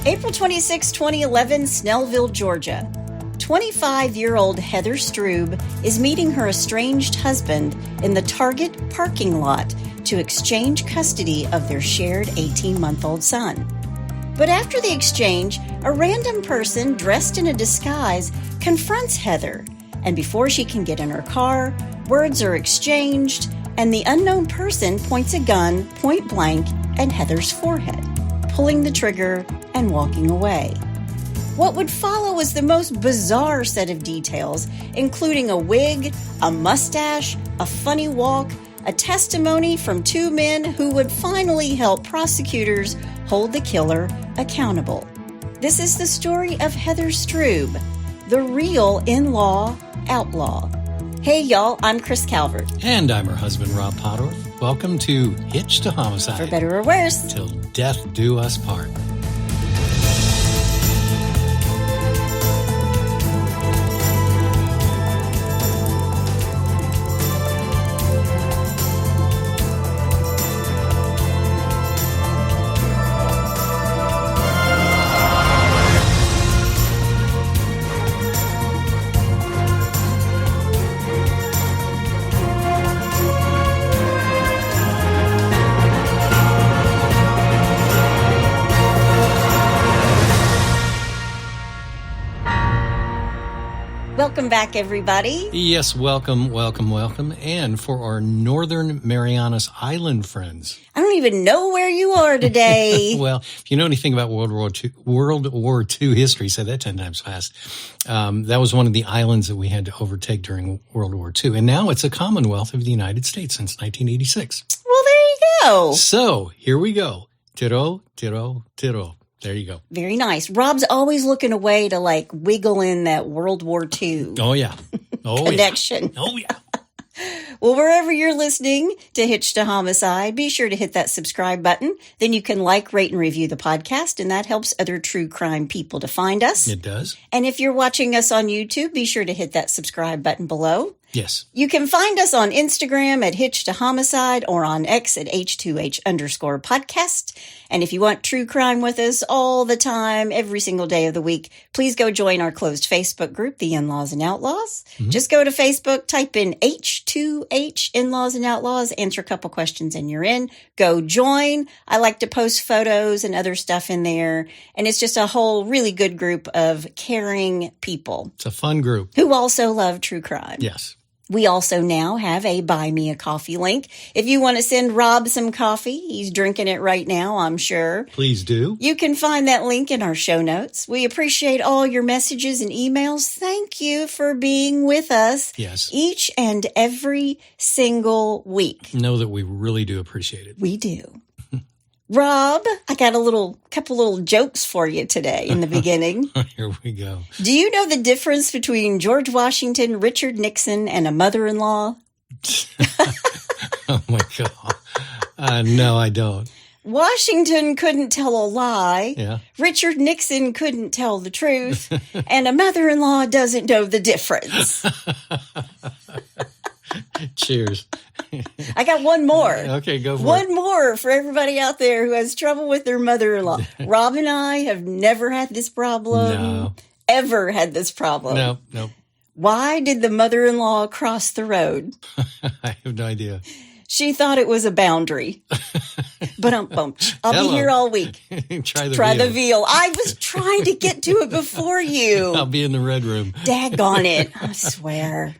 April 26, 2011, Snellville, Georgia. 25-year-old Heather Strube is meeting her estranged husband in the Target parking lot to exchange custody of their shared 18-month-old son. But after the exchange, a random person dressed in a disguise confronts Heather, and before she can get in her car, words are exchanged, and the unknown person points a gun point blank at Heather's forehead, pulling the trigger and walking away. What would follow was the most bizarre set of details, including a wig, a mustache, a funny walk, a testimony from two men who would finally help prosecutors hold the killer accountable. This is the story of Heather Strube, the real in-law outlaw. Hey, y'all, I'm Chris Calvert. And I'm her husband, Rob Potter. Welcome to Hitch to Homicide. For better or worse. Till death do us part. Welcome back, everybody. Yes, welcome. And for our Northern Marianas Island friends. I don't even know where you are today. Well, if you know anything about World War II history, say that 10 times fast. That was one of the islands that we had to overtake during World War II. And now it's a Commonwealth of the United States since 1986. Well, there you go. So here we go. Tiro, tiro, tiro. There you go. Very nice. Rob's always looking away to like wiggle in that World War II Oh, yeah. connection. Yeah. Oh, yeah. Well, wherever you're listening to Hitch to Homicide, be sure to hit that subscribe button. Then you can like, rate, and review the podcast, and that helps other true crime people to find us. It does. And if you're watching us on YouTube, be sure to hit that subscribe button below. Yes. You can find us on Instagram at Hitch to Homicide or on X at H2H_podcast. And if you want true crime with us all the time, every single day of the week, please go join our closed Facebook group, The In-Laws and Outlaws. Mm-hmm. Just go to Facebook, type in H2H In-Laws and Outlaws, answer a couple questions, and you're in. Go join. I like to post photos and other stuff in there. And it's just a whole really good group of caring people. It's a fun group. Who also love true crime. Yes. We also now have a Buy Me a Coffee link. If you want to send Rob some coffee, he's drinking it right now, I'm sure. Please do. You can find that link in our show notes. We appreciate all your messages and emails. Thank you for being with us. Yes. Each and every single week. Know that we really do appreciate it. We do. Rob, I got a couple little jokes for you today in the beginning. Here we go. Do you know the difference between George Washington, Richard Nixon, and a mother-in-law? Oh, my God. No, I don't. Washington couldn't tell a lie. Yeah. Richard Nixon couldn't tell the truth. And a mother-in-law doesn't know the difference. Cheers. I got one more. Okay, go for it. One more for everybody out there who has trouble with their mother-in-law. Rob and I have never had this problem. No. Ever had this problem. No. Why did the mother-in-law cross the road? I have no idea. She thought it was a boundary. But I'll be here all week. Try the veal. I was trying to get to it before you. I'll be in the red room. Daggone it. I swear.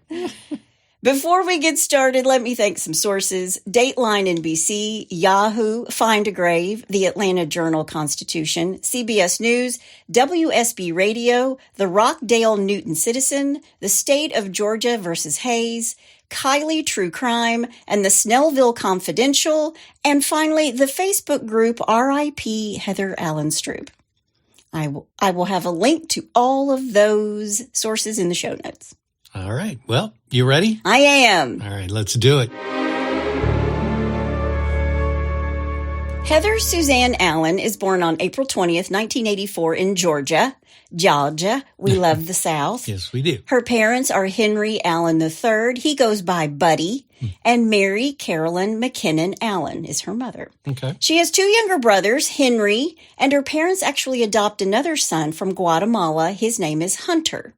Before we get started, let me thank some sources. Dateline NBC, Yahoo, Find a Grave, the Atlanta Journal-Constitution, CBS News, WSB Radio, the Rockdale Newton Citizen, the State of Georgia versus Hayes, Kylie True Crime, and the Snellville Confidential, and finally, the Facebook group RIP Heather Allen Strube. I will have a link to all of those sources in the show notes. All right. Well, you ready? I am. All right, let's do it. Heather Suzanne Allen is born on April 20th, 1984 in Georgia. Georgia. We love the South. Yes, we do. Her parents are Henry Allen III. He goes by Buddy. and Mary Carolyn McKinnon Allen is her mother. Okay. She has two younger brothers, Henry, and her parents actually adopt another son from Guatemala. His name is Hunter.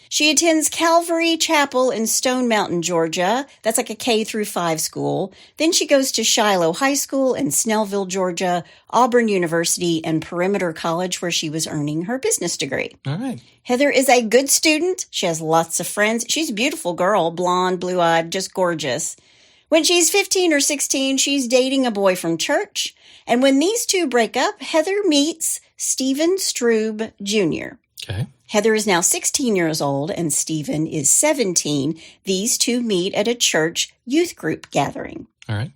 She attends Calvary Chapel in Stone Mountain, Georgia. That's like a K through 5 school. Then she goes to Shiloh High School in Snellville, Georgia, Auburn University, and Perimeter College, where she was earning her business degree. All right. Heather is a good student. She has lots of friends. She's a beautiful girl, blonde, blue-eyed, just gorgeous. When she's 15 or 16, she's dating a boy from church. And when these two break up, Heather meets Stephen Strube Jr. Okay. Heather is now 16 years old and Stephen is 17. These two meet at a church youth group gathering. All right.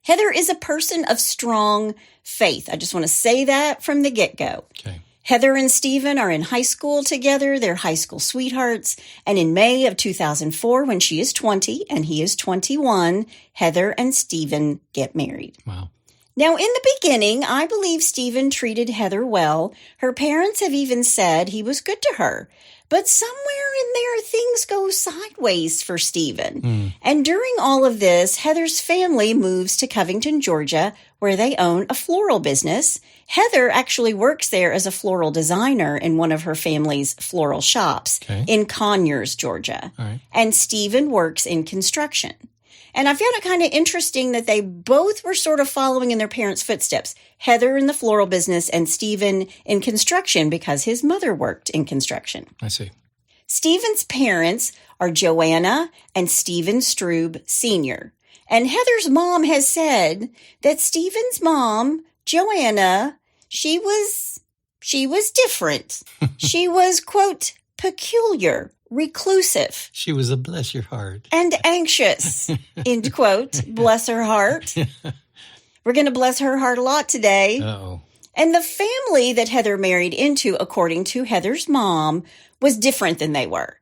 Heather is a person of strong faith. I just want to say that from the get-go. Okay. Heather and Stephen are in high school together. They're high school sweethearts. And in May of 2004, when she is 20 and he is 21, Heather and Stephen get married. Wow. Now, in the beginning, I believe Stephen treated Heather well. Her parents have even said he was good to her. But somewhere in there, things go sideways for Stephen. And during all of this, Heather's family moves to Covington, Georgia, where they own a floral business. Heather actually works there as a floral designer in one of her family's floral shops in Conyers, Georgia. All right. And Stephen works in construction. And I found it kind of interesting that they both were sort of following in their parents' footsteps. Heather in the floral business and Stephen in construction because his mother worked in construction. I see. Stephen's parents are Joanna and Stephen Strube Sr. And Heather's mom has said that Stephen's mom, Joanna, she was different. She was, quote, peculiar, reclusive. She was a bless your heart. And anxious, end quote. Bless her heart. We're going to bless her heart a lot today. Uh-oh. And the family that Heather married into, according to Heather's mom, was different than they were.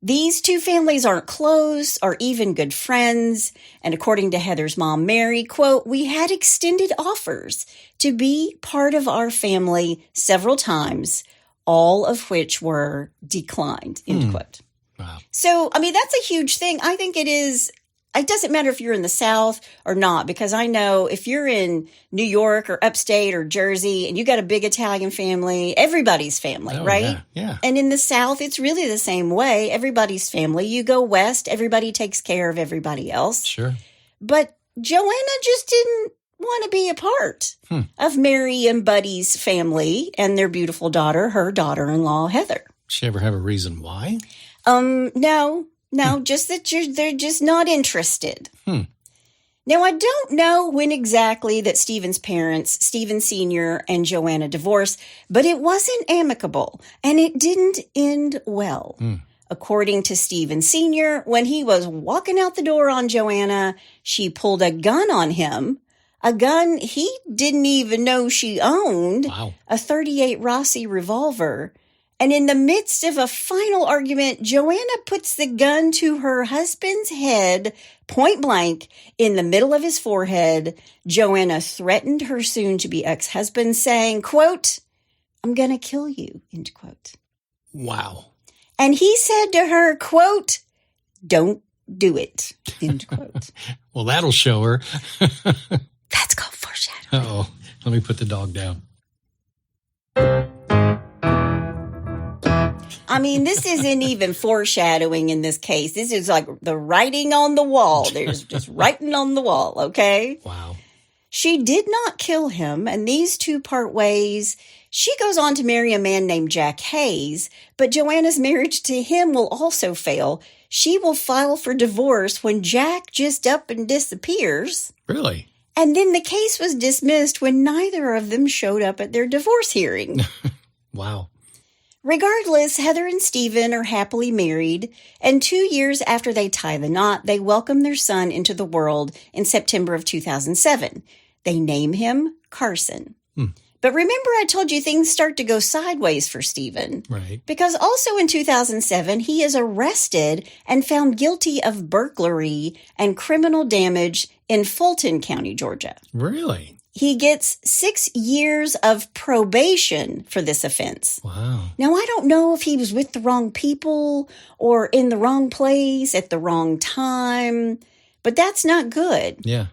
These two families aren't close or even good friends. And according to Heather's mom, Mary, quote, we had extended offers to be part of our family several times, all of which were declined, end quote. Wow. So, I mean, that's a huge thing. I think it is. It doesn't matter if you're in the South or not, because I know if you're in New York or upstate or Jersey and you got a big Italian family, everybody's family, right? Yeah. And in the South, it's really the same way. Everybody's family. You go west, everybody takes care of everybody else. Sure. But Joanna just didn't want to be a part of Mary and Buddy's family and their beautiful daughter, her daughter-in-law, Heather. She ever have a reason why? No, just that they're just not interested. Now, I don't know when exactly that Stephen's parents, Stephen Sr. and Joanna, divorced, but it wasn't amicable, and it didn't end well. According to Stephen Sr., when he was walking out the door on Joanna, she pulled a gun on him, a gun he didn't even know she owned, a .38 Rossi revolver. And in the midst of a final argument, Joanna puts the gun to her husband's head, point blank, in the middle of his forehead. Joanna threatened her soon-to-be ex-husband, saying, quote, I'm going to kill you, end quote. Wow. And he said to her, quote, don't do it, end quote. Well, that'll show her. That's called foreshadowing. Uh-oh. Let me put the dog down. I mean, this isn't even foreshadowing in this case. This is like the writing on the wall. There's just writing on the wall, okay? Wow. She did not kill him, and these two part ways. She goes on to marry a man named Jack Hayes, but Joanna's marriage to him will also fail. She will file for divorce when Jack just up and disappears. Really? And then the case was dismissed when neither of them showed up at their divorce hearing. Wow. Regardless, Heather and Stephen are happily married, and 2 years after they tie the knot, they welcome their son into the world in September of 2007. They name him Carson. But remember I told you things start to go sideways for Stephen. Right. Because also in 2007, he is arrested and found guilty of burglary and criminal damage in Fulton County, Georgia. Really? He gets 6 years of probation for this offense. Wow. Now, I don't know if he was with the wrong people or in the wrong place at the wrong time, But that's not good. Yeah.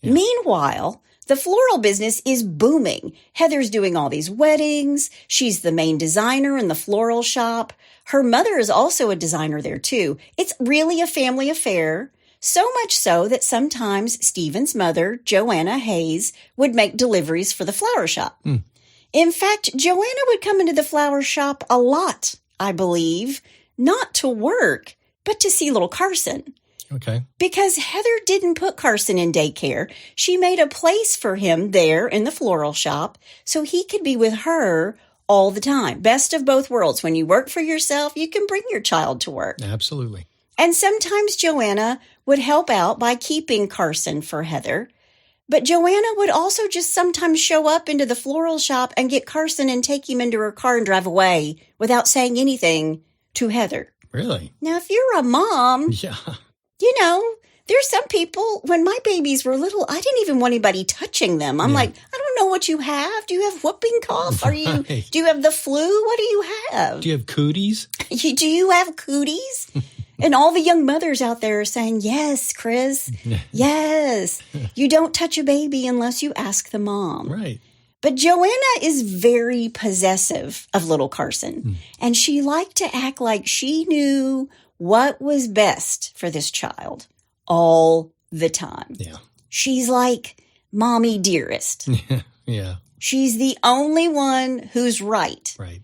Meanwhile, the floral business is booming. Heather's doing all these weddings. She's the main designer in the floral shop. Her mother is also a designer there, too. It's really a family affair. So much so that sometimes Stephen's mother, Joanna Hayes, would make deliveries for the flower shop. In fact, Joanna would come into the flower shop a lot, I believe, not to work, but to see little Carson. Okay. Because Heather didn't put Carson in daycare. She made a place for him there in the floral shop so he could be with her all the time. Best of both worlds. When you work for yourself, you can bring your child to work. Absolutely. And sometimes Joanna would help out by keeping Carson for Heather. But Joanna would also just sometimes show up into the floral shop and get Carson and take him into her car and drive away without saying anything to Heather. Really? Now, if you're a mom, Yeah. you know, there's some people, when my babies were little, I didn't even want anybody touching them. I'm like, I don't know what you have. Do you have whooping cough? Do you have the flu? What do you have? Do you have cooties? Do you have cooties? And all the young mothers out there are saying, yes, Chris, yes. You don't touch a baby unless you ask the mom. Right. But Joanna is very possessive of little Carson. And she liked to act like she knew what was best for this child all the time. Yeah. She's like mommy dearest. Yeah. She's the only one who's right. Right.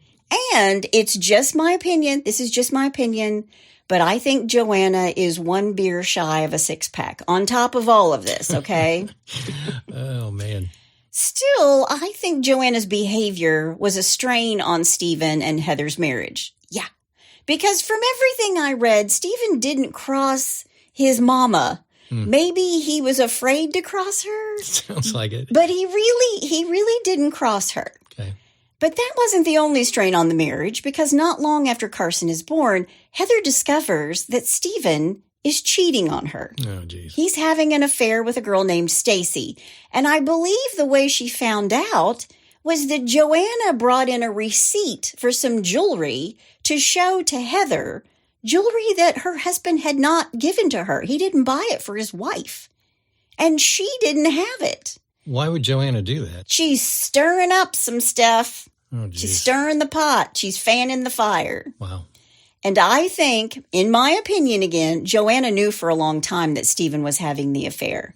And it's just my opinion. This is just my opinion. But I think Joanna is one beer shy of a six-pack on top of all of this, okay? Oh, man. Still, I think Joanna's behavior was a strain on Stephen and Heather's marriage. Yeah. Because from everything I read, Stephen didn't cross his mama. Maybe he was afraid to cross her. Sounds like it. But he really didn't cross her. Okay. But that wasn't the only strain on the marriage, because not long after Carson is born, Heather discovers that Stephen is cheating on her. Oh, geez. He's having an affair with a girl named Stacy. And I believe the way she found out was that Joanna brought in a receipt for some jewelry to show to Heather, jewelry that her husband had not given to her. He didn't buy it for his wife. And she didn't have it. Why would Joanna do that? She's stirring up some stuff. Oh, geez. She's stirring the pot. She's fanning the fire. Wow. And I think, in my opinion again, Joanna knew for a long time that Stephen was having the affair.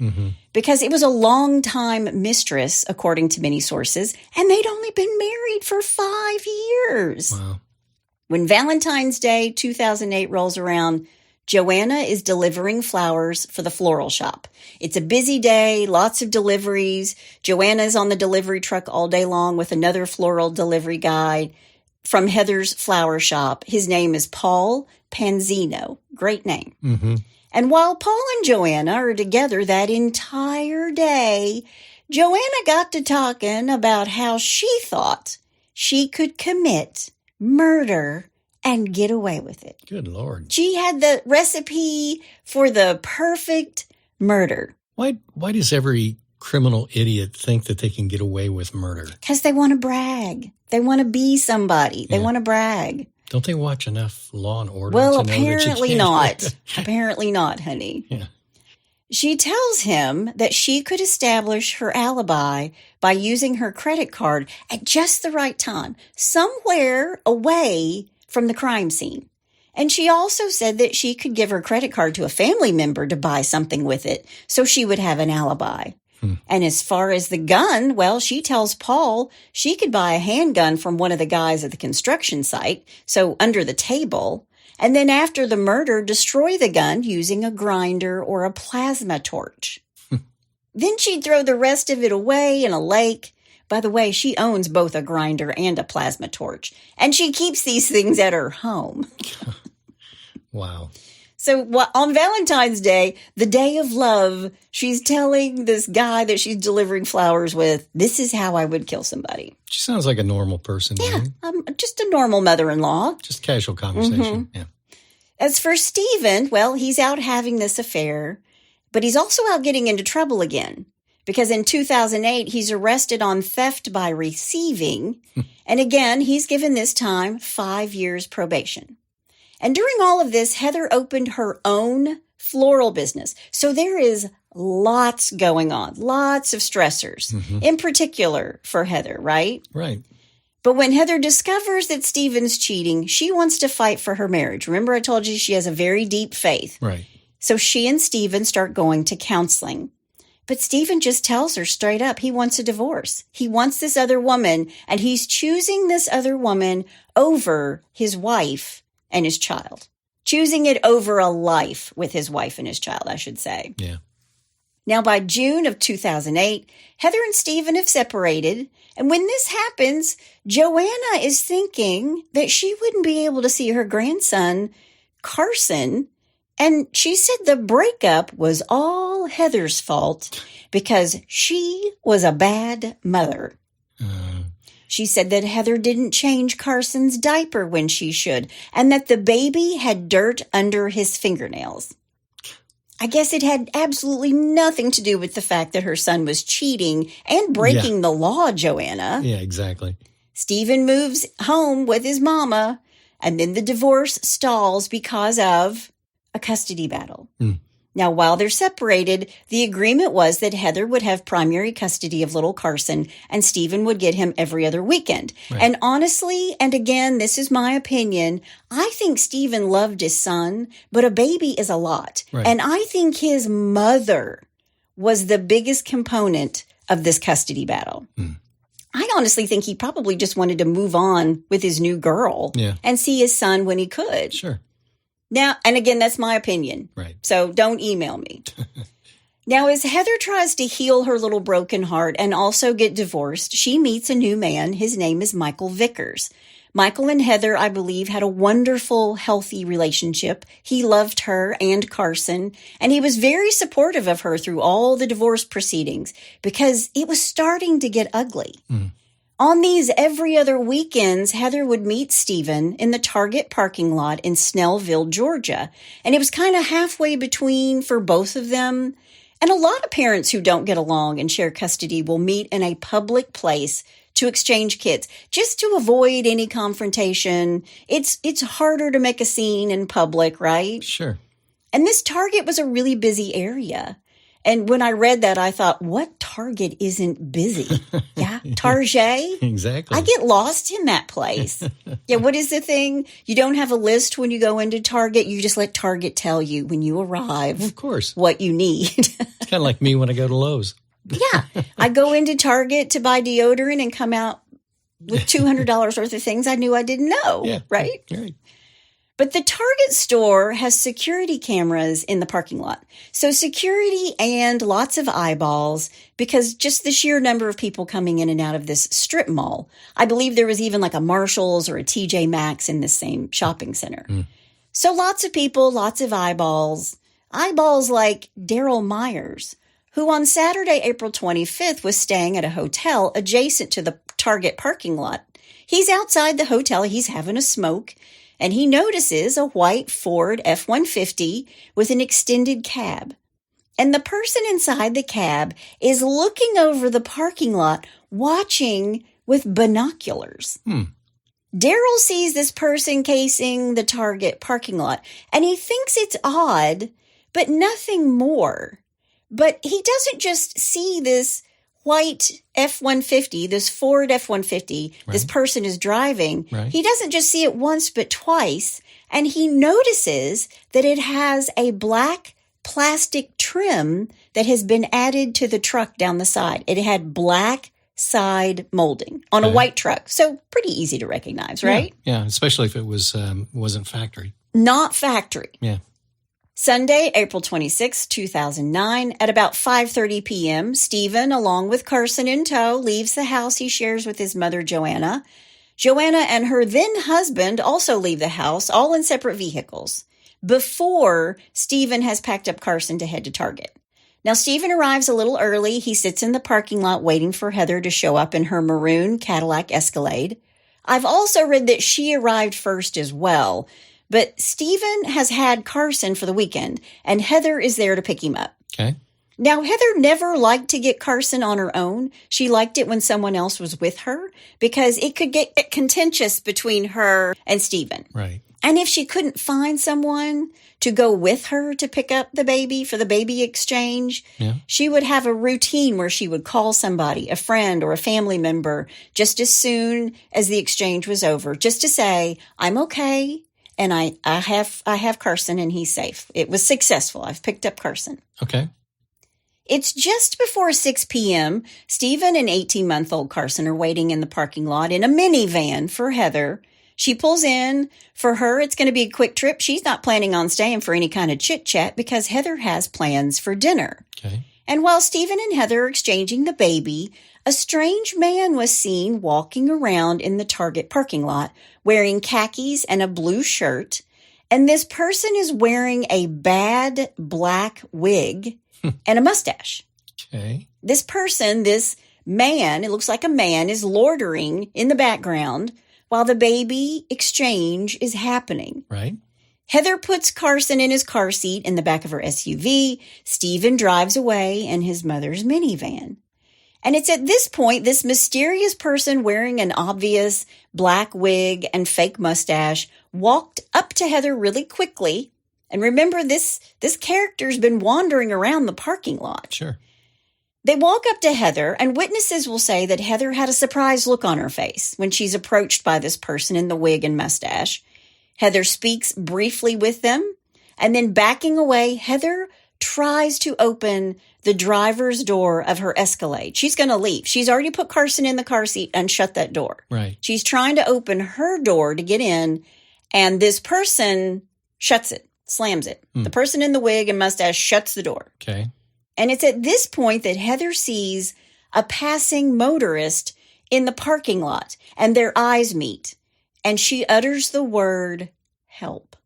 Because it was a long-time mistress, according to many sources, and they'd only been married for 5 years. Wow. When Valentine's Day 2008 rolls around, Joanna is delivering flowers for the floral shop. It's a busy day, lots of deliveries. Joanna is on the delivery truck all day long with another floral delivery guy from Heather's flower shop. His name is Paul Panzino. Great name. And while Paul and Joanna are together that entire day, Joanna got to talking about how she thought she could commit murder and get away with it. Good Lord. She had the recipe for the perfect murder. Why does every criminal idiot think that they can get away with murder? Because they want to brag. They want to be somebody. They want to brag. Don't they watch enough Law and Order? Well, to know that you apparently can't? not. Apparently not, honey. Yeah. She tells him that she could establish her alibi by using her credit card at just the right time, somewhere away from the crime scene. And she also said that she could give her credit card to a family member to buy something with it, so she would have an alibi. And as far as the gun, well, she tells Paul she could buy a handgun from one of the guys at the construction site, so under the table, and then after the murder, destroy the gun using a grinder or a plasma torch. Then she'd throw the rest of it away in a lake. By the way, she owns both a grinder and a plasma torch, and she keeps these things at her home. Wow. So on Valentine's Day, the day of love, she's telling this guy that she's delivering flowers with, this is how I would kill somebody. She sounds like a normal person. Yeah, just a normal mother-in-law. Just casual conversation. Yeah. As for Stephen, well, he's out having this affair, but he's also out getting into trouble again. Because in 2008, he's arrested on theft by receiving. And again, he's given this time 5 years probation. And during all of this, Heather opened her own floral business. So there is lots going on, lots of stressors, in particular for Heather, right? Right. But when Heather discovers that Stephen's cheating, she wants to fight for her marriage. Remember, I told you she has a very deep faith. Right. So she and Stephen start going to counseling. But Stephen just tells her straight up he wants a divorce. He wants this other woman, and he's choosing this other woman over his wife and his child. Choosing it over a life with his wife and his child, I should say. Yeah. Now, by June of 2008, Heather and Stephen have separated. And when this happens, Joanna is thinking that she wouldn't be able to see her grandson, Carson. And she said the breakup was all Heather's fault because she was a bad mother. She said that Heather didn't change Carson's diaper when she should, and that the baby had dirt under his fingernails. I guess it had absolutely nothing to do with the fact that her son was cheating and breaking the law, Joanna. Yeah, exactly. Stephen moves home with his mama, and then the divorce stalls because of a custody battle. Now, while they're separated, the agreement was that Heather would have primary custody of little Carson and Stephen would get him every other weekend. Right. And honestly, and again, this is my opinion, I think Stephen loved his son, but a baby is a lot. Right. And I think his mother was the biggest component of this custody battle. I honestly think he probably just wanted to move on with his new girl and see his son when he could. Sure. Now, and again, that's my opinion. Right. So don't email me. Now, as Heather tries to heal her little broken heart and also get divorced, she meets a new man. His name is Michael Vickers. Michael and Heather, I believe, had a wonderful, healthy relationship. He loved her and Carson, and he was very supportive of her through all the divorce proceedings because it was starting to get ugly. On these every other weekends, Heather would meet Stephen in the Target parking lot in Snellville, Georgia. And it was kind of halfway between for both of them. And a lot of parents who don't get along and share custody will meet in a public place to exchange kids just to avoid any confrontation. It's harder to make a scene in public, right? Sure. And this Target was a really busy area. And when I read that, I thought, what Target isn't busy? Yeah, Target. Exactly. I get lost in that place. Yeah, what is the thing? You don't have a list when you go into Target. You just let Target tell you when you arrive. Of course. What you need. It's kind of like me when I go to Lowe's. Yeah. I go into Target to buy deodorant and come out with $200 worth of things I knew I didn't know. Yeah, right? Right. But the Target store has security cameras in the parking lot. So security and lots of eyeballs because just the sheer number of people coming in and out of this strip mall. I believe there was even like a Marshall's or a TJ Maxx in this same shopping center. So lots of people, lots of eyeballs. Eyeballs like Daryl Myers, who on Saturday, April 25th was staying at a hotel adjacent to the Target parking lot. He's outside the hotel. He's having a smoke. And he notices a white Ford F-150 with an extended cab. And the person inside the cab is looking over the parking lot, watching with binoculars. Daryl sees this person casing the Target parking lot, and he thinks it's odd, but nothing more. But he doesn't just see this white F-150, this Ford F-150, this person is driving. He doesn't just see it once, but twice. And he notices that it has a black plastic trim that has been added to the truck down the side. It had black side molding on a white truck. So pretty easy to recognize, right? Yeah, especially if it wasn't factory. Not factory. Yeah. Sunday, April 26, 2009, at about 5:30 p.m., Stephen, along with Carson in tow, leaves the house he shares with his mother, Joanna. Joanna and her then-husband also leave the house, all in separate vehicles, before Stephen has packed up Carson to head to Target. Now, Stephen arrives a little early. He sits in the parking lot waiting for Heather to show up in her maroon Cadillac Escalade. I've also read that she arrived first as well. But Stephen has had Carson for the weekend, and Heather is there to pick him up. Okay. Now, Heather never liked to get Carson on her own. She liked it when someone else was with her because it could get contentious between her and Stephen. Right. And if she couldn't find someone to go with her to pick up the baby for the baby exchange, she would have a routine where she would call somebody, a friend or a family member, just as soon as the exchange was over, just to say, I'm okay, and I have Carson and he's safe. It was successful. I've picked up Carson. Okay. It's just before 6 p.m. Stephen and 18-month-old Carson are waiting in the parking lot in a minivan for Heather. She pulls in. For her, it's going to be a quick trip. She's not planning on staying for any kind of chit-chat because Heather has plans for dinner. Okay. And while Stephen and Heather are exchanging the baby, a strange man was seen walking around in the Target parking lot wearing khakis and a blue shirt. And this person is wearing a bad black wig and a mustache. Okay. This person, this man, it looks like a man, is loitering in the background while the baby exchange is happening. Right. Heather puts Carson in his car seat in the back of her SUV. Stephen drives away in his mother's minivan. And it's at this point, this mysterious person wearing an obvious black wig and fake mustache walked up to Heather really quickly. And remember, this character's been wandering around the parking lot. Sure. They walk up to Heather, and witnesses will say that Heather had a surprised look on her face when she's approached by this person in the wig and mustache. Heather speaks briefly with them, and then backing away, Heather tries to open the driver's door of her Escalade. She's going to leave. She's already put Carson in the car seat and shut that door. Right. She's trying to open her door to get in, and this person shuts it, slams it. The person in the wig and mustache shuts the door. Okay. And it's at this point that Heather sees a passing motorist in the parking lot, and their eyes meet, and she utters the word, help.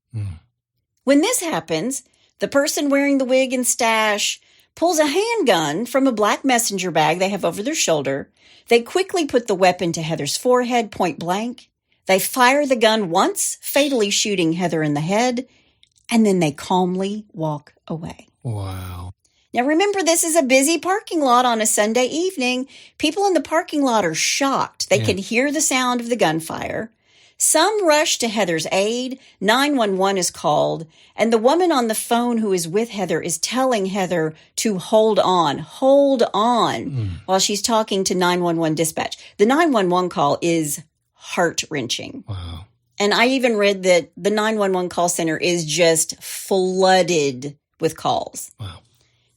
When this happens, the person wearing the wig and stash pulls a handgun from a black messenger bag they have over their shoulder. They quickly put the weapon to Heather's forehead, point blank. They fire the gun once, fatally shooting Heather in the head, and then they calmly walk away. Wow. Now, remember, this is a busy parking lot on a Sunday evening. People in the parking lot are shocked. They can hear the sound of the gunfire. Some rush to Heather's aid. 911 is called, and the woman on the phone who is with Heather is telling Heather to hold on, while she's talking to 911 dispatch. The 911 call is heart-wrenching. Wow. And I even read that the 911 call center is just flooded with calls. Wow.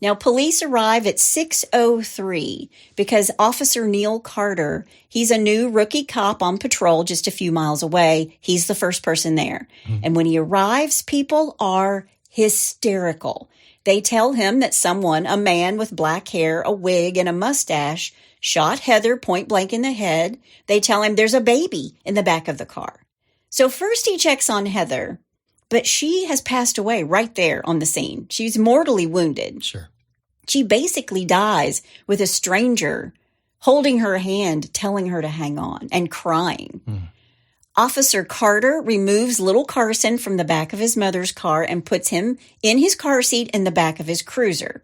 Now, police arrive at 6:03 because Officer Neil Carter, he's a new rookie cop on patrol just a few miles away. He's the first person there. And when he arrives, people are hysterical. They tell him that someone, a man with black hair, a wig, and a mustache, shot Heather point blank in the head. They tell him there's a baby in the back of the car. So first he checks on Heather, but she has passed away right there on the scene. She's mortally wounded. Sure. She basically dies with a stranger holding her hand, telling her to hang on, and crying. Officer Carter removes little Carson from the back of his mother's car and puts him in his car seat in the back of his cruiser.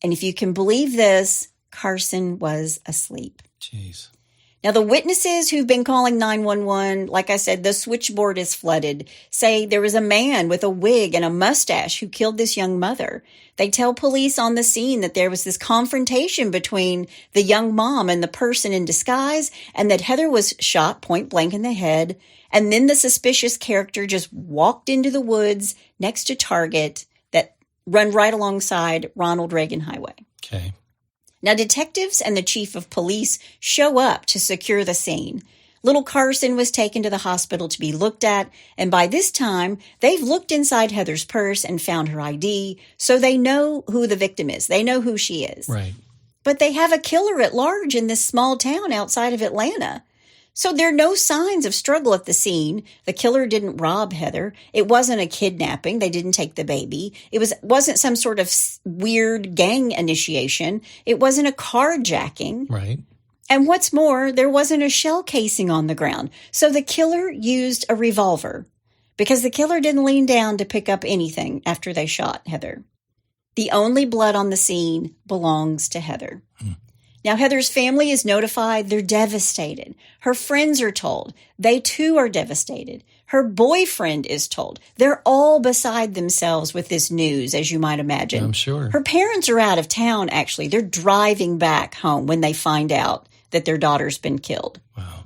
And if you can believe this, Carson was asleep. Jeez. Now, the witnesses who've been calling 911, like I said, the switchboard is flooded, say there was a man with a wig and a mustache who killed this young mother. They tell police on the scene that there was this confrontation between the young mom and the person in disguise, and that Heather was shot point blank in the head. And then the suspicious character just walked into the woods next to Target that run right alongside Ronald Reagan Highway. Okay. Now, detectives and the chief of police show up to secure the scene. Little Carson was taken to the hospital to be looked at, and by this time, they've looked inside Heather's purse and found her ID, so they know who the victim is. They know who she is. Right. But they have a killer at large in this small town outside of Atlanta. So there are no signs of struggle at the scene. The killer didn't rob Heather. It wasn't a kidnapping. They didn't take the baby. It wasn't some sort of weird gang initiation. It wasn't a carjacking. Right. And what's more, there wasn't a shell casing on the ground. So the killer used a revolver because the killer didn't lean down to pick up anything after they shot Heather. The only blood on the scene belongs to Heather. Now, Heather's family is notified. They're devastated. Her friends are told. They too are devastated. Her boyfriend is told. They're all beside themselves with this news, as you might imagine. I'm sure. Her parents are out of town, actually. They're driving back home when they find out that their daughter's been killed. Wow.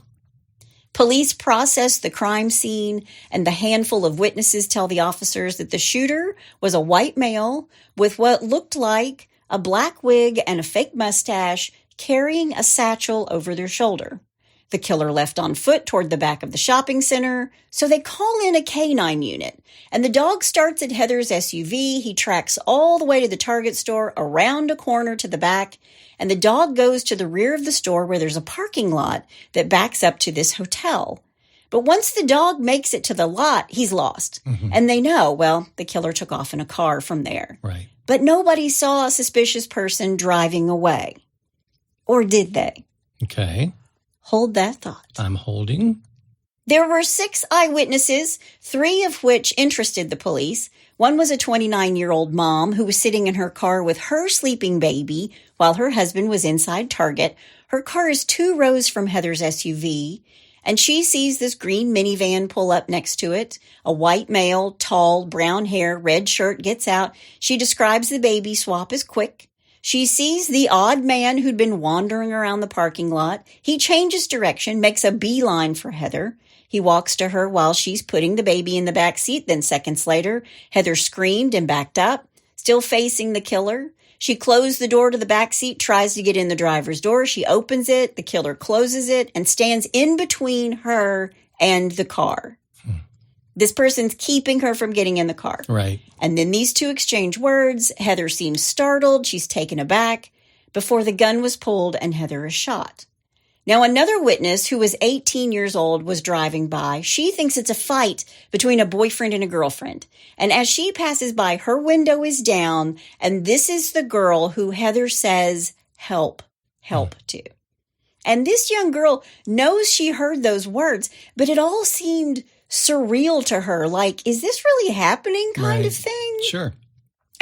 Police process the crime scene, and the handful of witnesses tell the officers that the shooter was a white male with what looked like a black wig and a fake mustache, carrying a satchel over their shoulder. The killer left on foot toward the back of the shopping center, so they call in a canine unit. And the dog starts at Heather's SUV. He tracks all the way to the Target store, around a corner to the back, and the dog goes to the rear of the store where there's a parking lot that backs up to this hotel. But once the dog makes it to the lot, he's lost. Mm-hmm. And they know, well, the killer took off in a car from there. Right. But nobody saw a suspicious person driving away. Or did they? Okay. Hold that thought. I'm holding. There were 6 eyewitnesses, 3 of which interested the police. One was a 29-year-old mom who was sitting in her car with her sleeping baby while her husband was inside Target. Her car is 2 rows from Heather's SUV, and she sees this green minivan pull up next to it. A white male, tall, brown hair, red shirt gets out. She describes the baby swap as quick. She sees the odd man who'd been wandering around the parking lot. He changes direction, makes a beeline for Heather. He walks to her while she's putting the baby in the back seat. Then seconds later, Heather screamed and backed up, still facing the killer. She closed the door to the back seat, tries to get in the driver's door. She opens it. The killer closes it and stands in between her and the car. This person's keeping her from getting in the car. Right. And then these 2 exchange words. Heather seems startled. She's taken aback before the gun was pulled and Heather is shot. Now, another witness who was 18 years old was driving by. She thinks it's a fight between a boyfriend and a girlfriend. And as she passes by, her window is down. And this is the girl who Heather says, help to. And this young girl knows she heard those words, but it all seemed surreal to her, like, is this really happening kind of thing? Sure.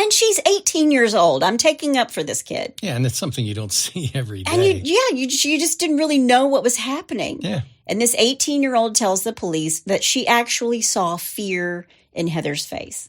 And she's 18 years old. I'm taking up for this kid. Yeah, and it's something you don't see every day. And you just didn't really know what was happening. Yeah. And this 18-year-old tells the police that she actually saw fear in Heather's face.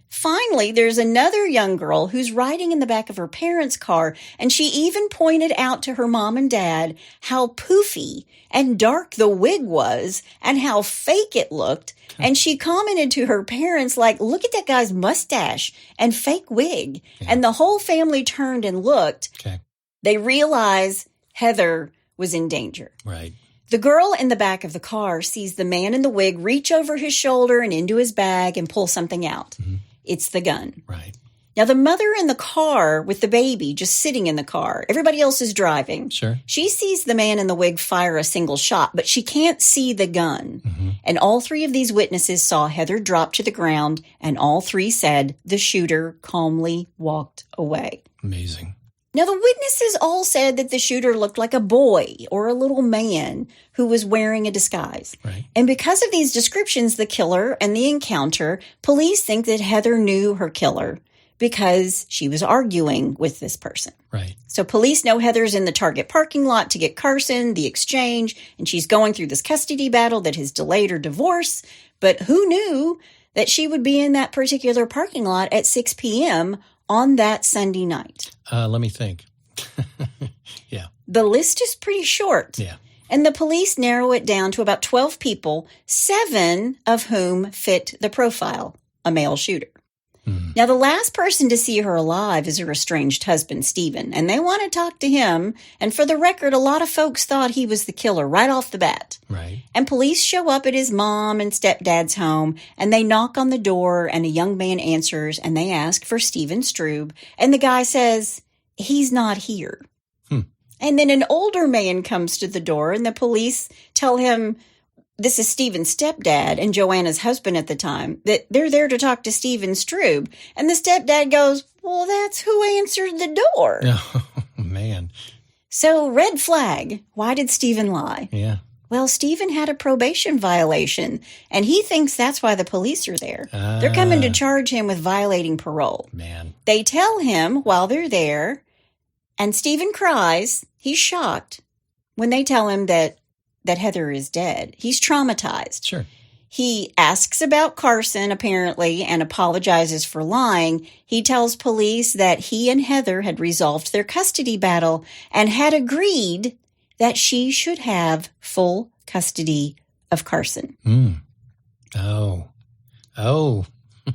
Finally, there's another young girl who's riding in the back of her parents' car, and she even pointed out to her mom and dad how poofy and dark the wig was and how fake it looked. And she commented to her parents, like, look at that guy's mustache and fake wig. Yeah. And the whole family turned and looked. Okay. They realized Heather was in danger. Right. The girl in the back of the car sees the man in the wig reach over his shoulder and into his bag and pull something out. Mm-hmm. It's the gun. Right. Now, the mother in the car with the baby just sitting in the car, everybody else is driving. Sure. She sees the man in the wig fire a single shot, but she can't see the gun. Mm-hmm. And all 3 of these witnesses saw Heather drop to the ground, and all 3 said the shooter calmly walked away. Amazing. Now, the witnesses all said that the shooter looked like a boy or a little man who was wearing a disguise. Right. And because of these descriptions, the killer and the encounter, police think that Heather knew her killer because she was arguing with this person. Right. So police know Heather's in the Target parking lot to get Carson, the exchange, and she's going through this custody battle that has delayed her divorce. But who knew that she would be in that particular parking lot at 6 p.m. on that Sunday night? Let me think. Yeah. The list is pretty short. Yeah. And the police narrow it down to about 12 people, 7 of whom fit the profile, a male shooter. Now, the last person to see her alive is her estranged husband, Stephen, and they want to talk to him. And for the record, a lot of folks thought he was the killer right off the bat. Right. And police show up at his mom and stepdad's home, and they knock on the door, and a young man answers, and they ask for Stephen Strube. And the guy says, he's not here. And then an older man comes to the door, and the police tell him, this is Stephen's stepdad and Joanna's husband at the time, that they're there to talk to Stephen Strube. And the stepdad goes, well, that's who answered the door. Oh, man. So, red flag. Why did Stephen lie? Yeah. Well, Stephen had a probation violation, and he thinks that's why the police are there. They're coming to charge him with violating parole. Man. They tell him while they're there And Stephen cries. He's shocked when they tell him that Heather is dead. He's traumatized. Sure. He asks about Carson, apparently, and apologizes for lying. He tells police that he and Heather had resolved their custody battle and had agreed that she should have full custody of Carson. Oh.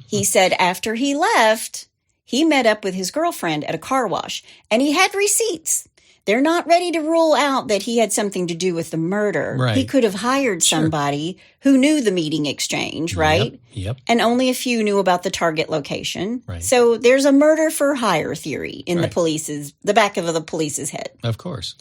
He said after he left, he met up with his girlfriend at a car wash, and he had receipts. They're not ready to rule out that he had something to do with the murder. Right. He could have hired somebody who knew the meeting exchange, right? Yep. And only a few knew about the target location. Right. So there's a murder for hire theory in the back of the police's head. Of course.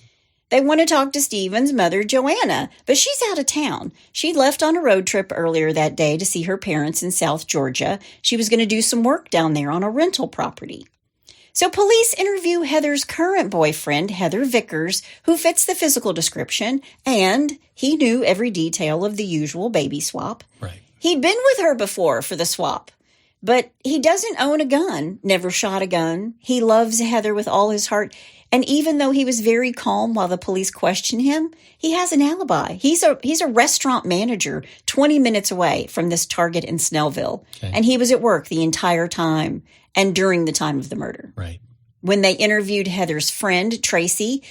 They want to talk to Stephen's mother, Joanna, but she's out of town. She'd left on a road trip earlier that day to see her parents in South Georgia. She was going to do some work down there on a rental property. So police interview Heather's current boyfriend, Heather Vickers, who fits the physical description, and he knew every detail of the usual baby swap. Right. He'd been with her before for the swap, but he doesn't own a gun, never shot a gun. He loves Heather with all his heart. And even though he was very calm while the police questioned him, he has an alibi. He's a restaurant manager 20 minutes away from this Target in Snellville. Okay. And he was at work the entire time and during the time of the murder. Right. When they interviewed Heather's friend, Tracy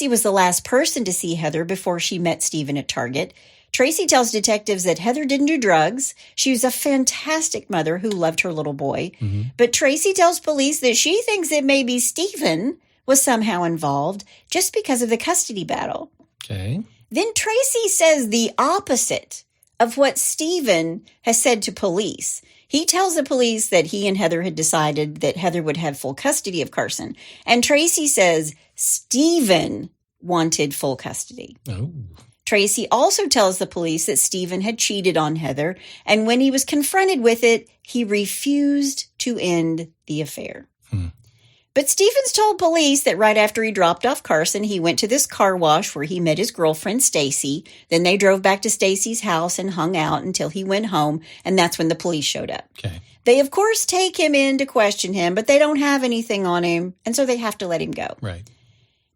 was the last person to see Heather before she met Stephen at Target. Tracy tells detectives that Heather didn't do drugs. She was a fantastic mother who loved her little boy. Mm-hmm. But Tracy tells police that she thinks that maybe Stephen was somehow involved just because of the custody battle. Okay. Then Tracy says the opposite of what Stephen has said to police. He tells the police that he and Heather had decided that Heather would have full custody of Carson. And Tracy says Stephen wanted full custody. Oh. Tracy also tells the police that Stephen had cheated on Heather, and when he was confronted with it, he refused to end the affair. But Stevens told police that right after he dropped off Carson, he went to this car wash where he met his girlfriend, Stacy. Then they drove back to Stacy's house and hung out until he went home, and that's when the police showed up. Okay. They, of course, take him in to question him, but they don't have anything on him, and so they have to let him go. Right.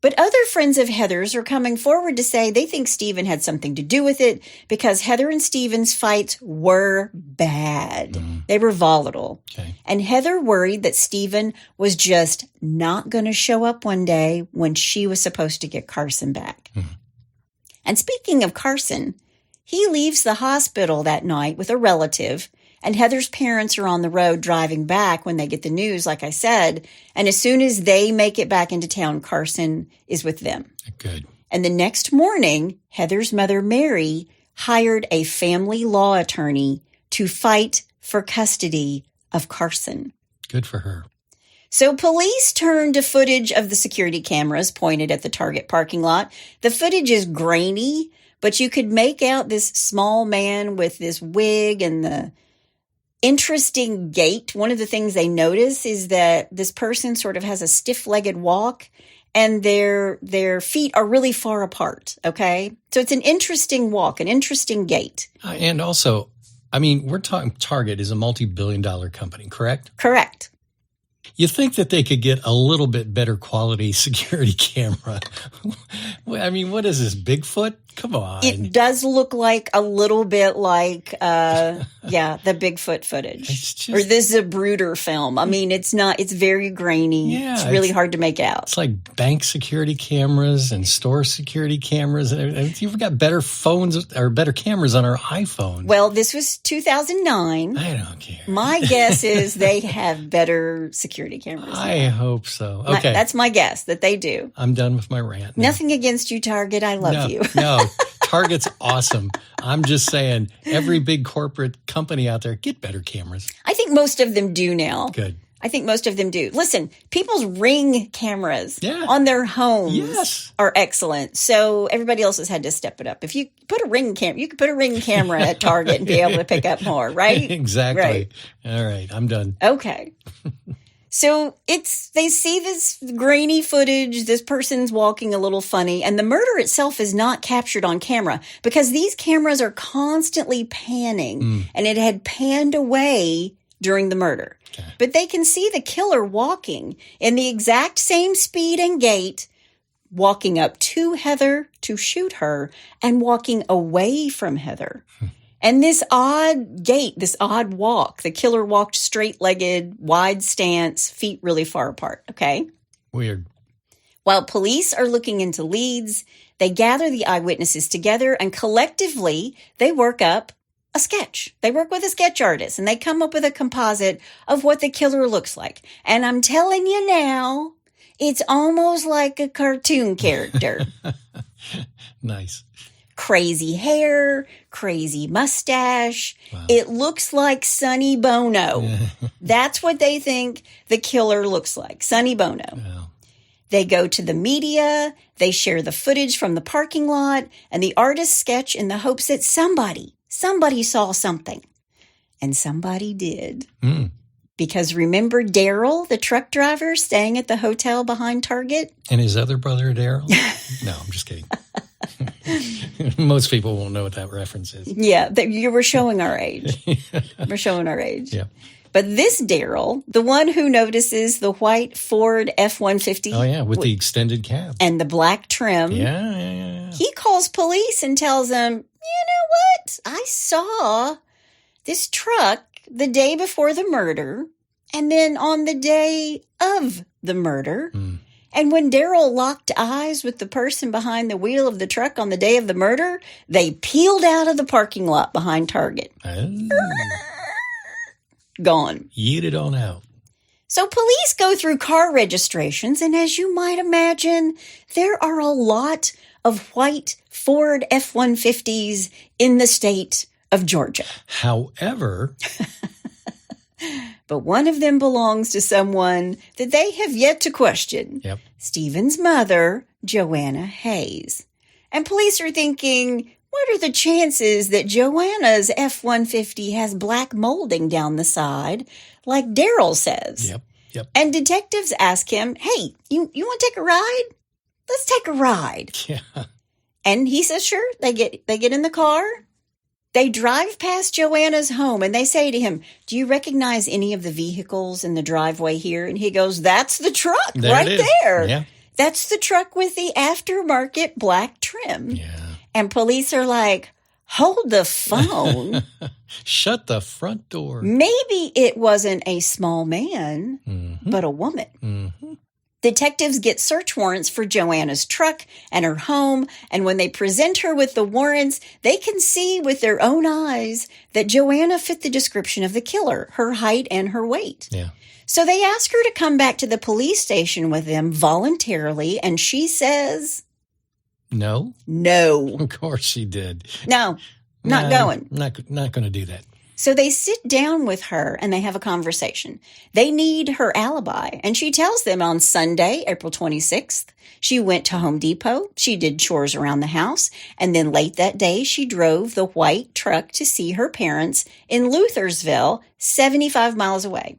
But other friends of Heather's are coming forward to say they think Stephen had something to do with it because Heather and Stephen's fights were bad. They were volatile. Okay. And Heather worried that Stephen was just not going to show up one day when she was supposed to get Carson back. And speaking of Carson, he leaves the hospital that night with a relative, and Heather's parents are on the road driving back when they get the news, like I said. And as soon as they make it back into town, Carson is with them. Good. And the next morning, Heather's mother, Mary, hired a family law attorney to fight for custody of Carson. Good for her. So police turned to footage of the security cameras pointed at the Target parking lot. The footage is grainy, but you could make out this small man with this wig and the interesting gait. One of the things they notice is that this person sort of has a stiff-legged walk and their feet are really far apart, okay? So it's an interesting walk, an interesting gait. And also, I mean, we're talking Target is a multi-billion-dollar company, correct? Correct. You think that they could get a little bit better quality security camera. I mean, what is this, Bigfoot? Come on. It does look like a little bit like, the Bigfoot footage. It's just, or the Zapruder film. I mean, it's very grainy. Yeah, it's really hard to make out. It's like bank security cameras and store security cameras. You've got better phones or better cameras on our iPhones. Well, this was 2009. I don't care. My guess is they have better security cameras. I hope so. Okay. That's my guess, that they do. I'm done with my rant now. Nothing against you, Target. I love you. No, Target's awesome. I'm just saying, every big corporate company out there, get better cameras. I think most of them do now. Good. I think most of them do. Listen, people's Ring cameras on their homes are excellent. So everybody else has had to step it up. If you put a Ring camera, you could put a Ring camera at Target and be able to pick up more, right? Exactly. Right. All right, I'm done. Okay. So they see this grainy footage, this person's walking a little funny, and the murder itself is not captured on camera because these cameras are constantly panning, and it had panned away during the murder. Okay. But they can see the killer walking in the exact same speed and gait, walking up to Heather to shoot her and walking away from Heather. And this odd gait, this odd walk, the killer walked straight-legged, wide stance, feet really far apart, okay? Weird. While police are looking into leads, they gather the eyewitnesses together and collectively they work up a sketch. They work with a sketch artist and they come up with a composite of what the killer looks like. And I'm telling you now, it's almost like a cartoon character. Nice. Crazy hair, crazy mustache. Wow. It looks like Sonny Bono. That's what they think the killer looks like, Sonny Bono. Wow. They go to the media, they share the footage from the parking lot, and the artists sketch in the hopes that somebody saw something. And somebody did. Because remember Daryl, the truck driver, staying at the hotel behind Target? And his other brother, Daryl? No, I'm just kidding. Most people won't know what that reference is. Yeah, you were showing our age. We're showing our age. Yeah. But this Daryl, the one who notices the white Ford F-150. Oh, yeah, with the extended cab. And the black trim. Yeah. He calls police and tells them, you know what? I saw this truck the day before the murder and then on the day of the murder. And when Daryl locked eyes with the person behind the wheel of the truck on the day of the murder, they peeled out of the parking lot behind Target. Gone. Yeeted on out. So police go through car registrations, and as you might imagine, there are a lot of white Ford F-150s in the state of Georgia. However, but one of them belongs to someone that they have yet to question. Yep. Stephen's mother, Joanna Hayes. And police are thinking, what are the chances that Joanna's F-150 has black molding down the side, like Daryl says? Yep. And detectives ask him, hey, you want to take a ride? Let's take a ride. Yeah. And he says, sure. They get in the car. They drive past Joanna's home and they say to him, do you recognize any of the vehicles in the driveway here? And he goes, that's the truck right there. Yeah. That's the truck with the aftermarket black trim. Yeah. And police are like, hold the phone. Shut the front door. Maybe it wasn't a small man, but a woman. Mm-hmm. Detectives get search warrants for Joanna's truck and her home, and when they present her with the warrants, they can see with their own eyes that Joanna fit the description of the killer, her height and her weight. Yeah. So they ask her to come back to the police station with them voluntarily, and she says... No. Of course she did. No, not going. Not going to do that. So they sit down with her and they have a conversation. They need her alibi. And she tells them on Sunday, April 26th, she went to Home Depot. She did chores around the house. And then late that day, she drove the white truck to see her parents in Luthersville, 75 miles away.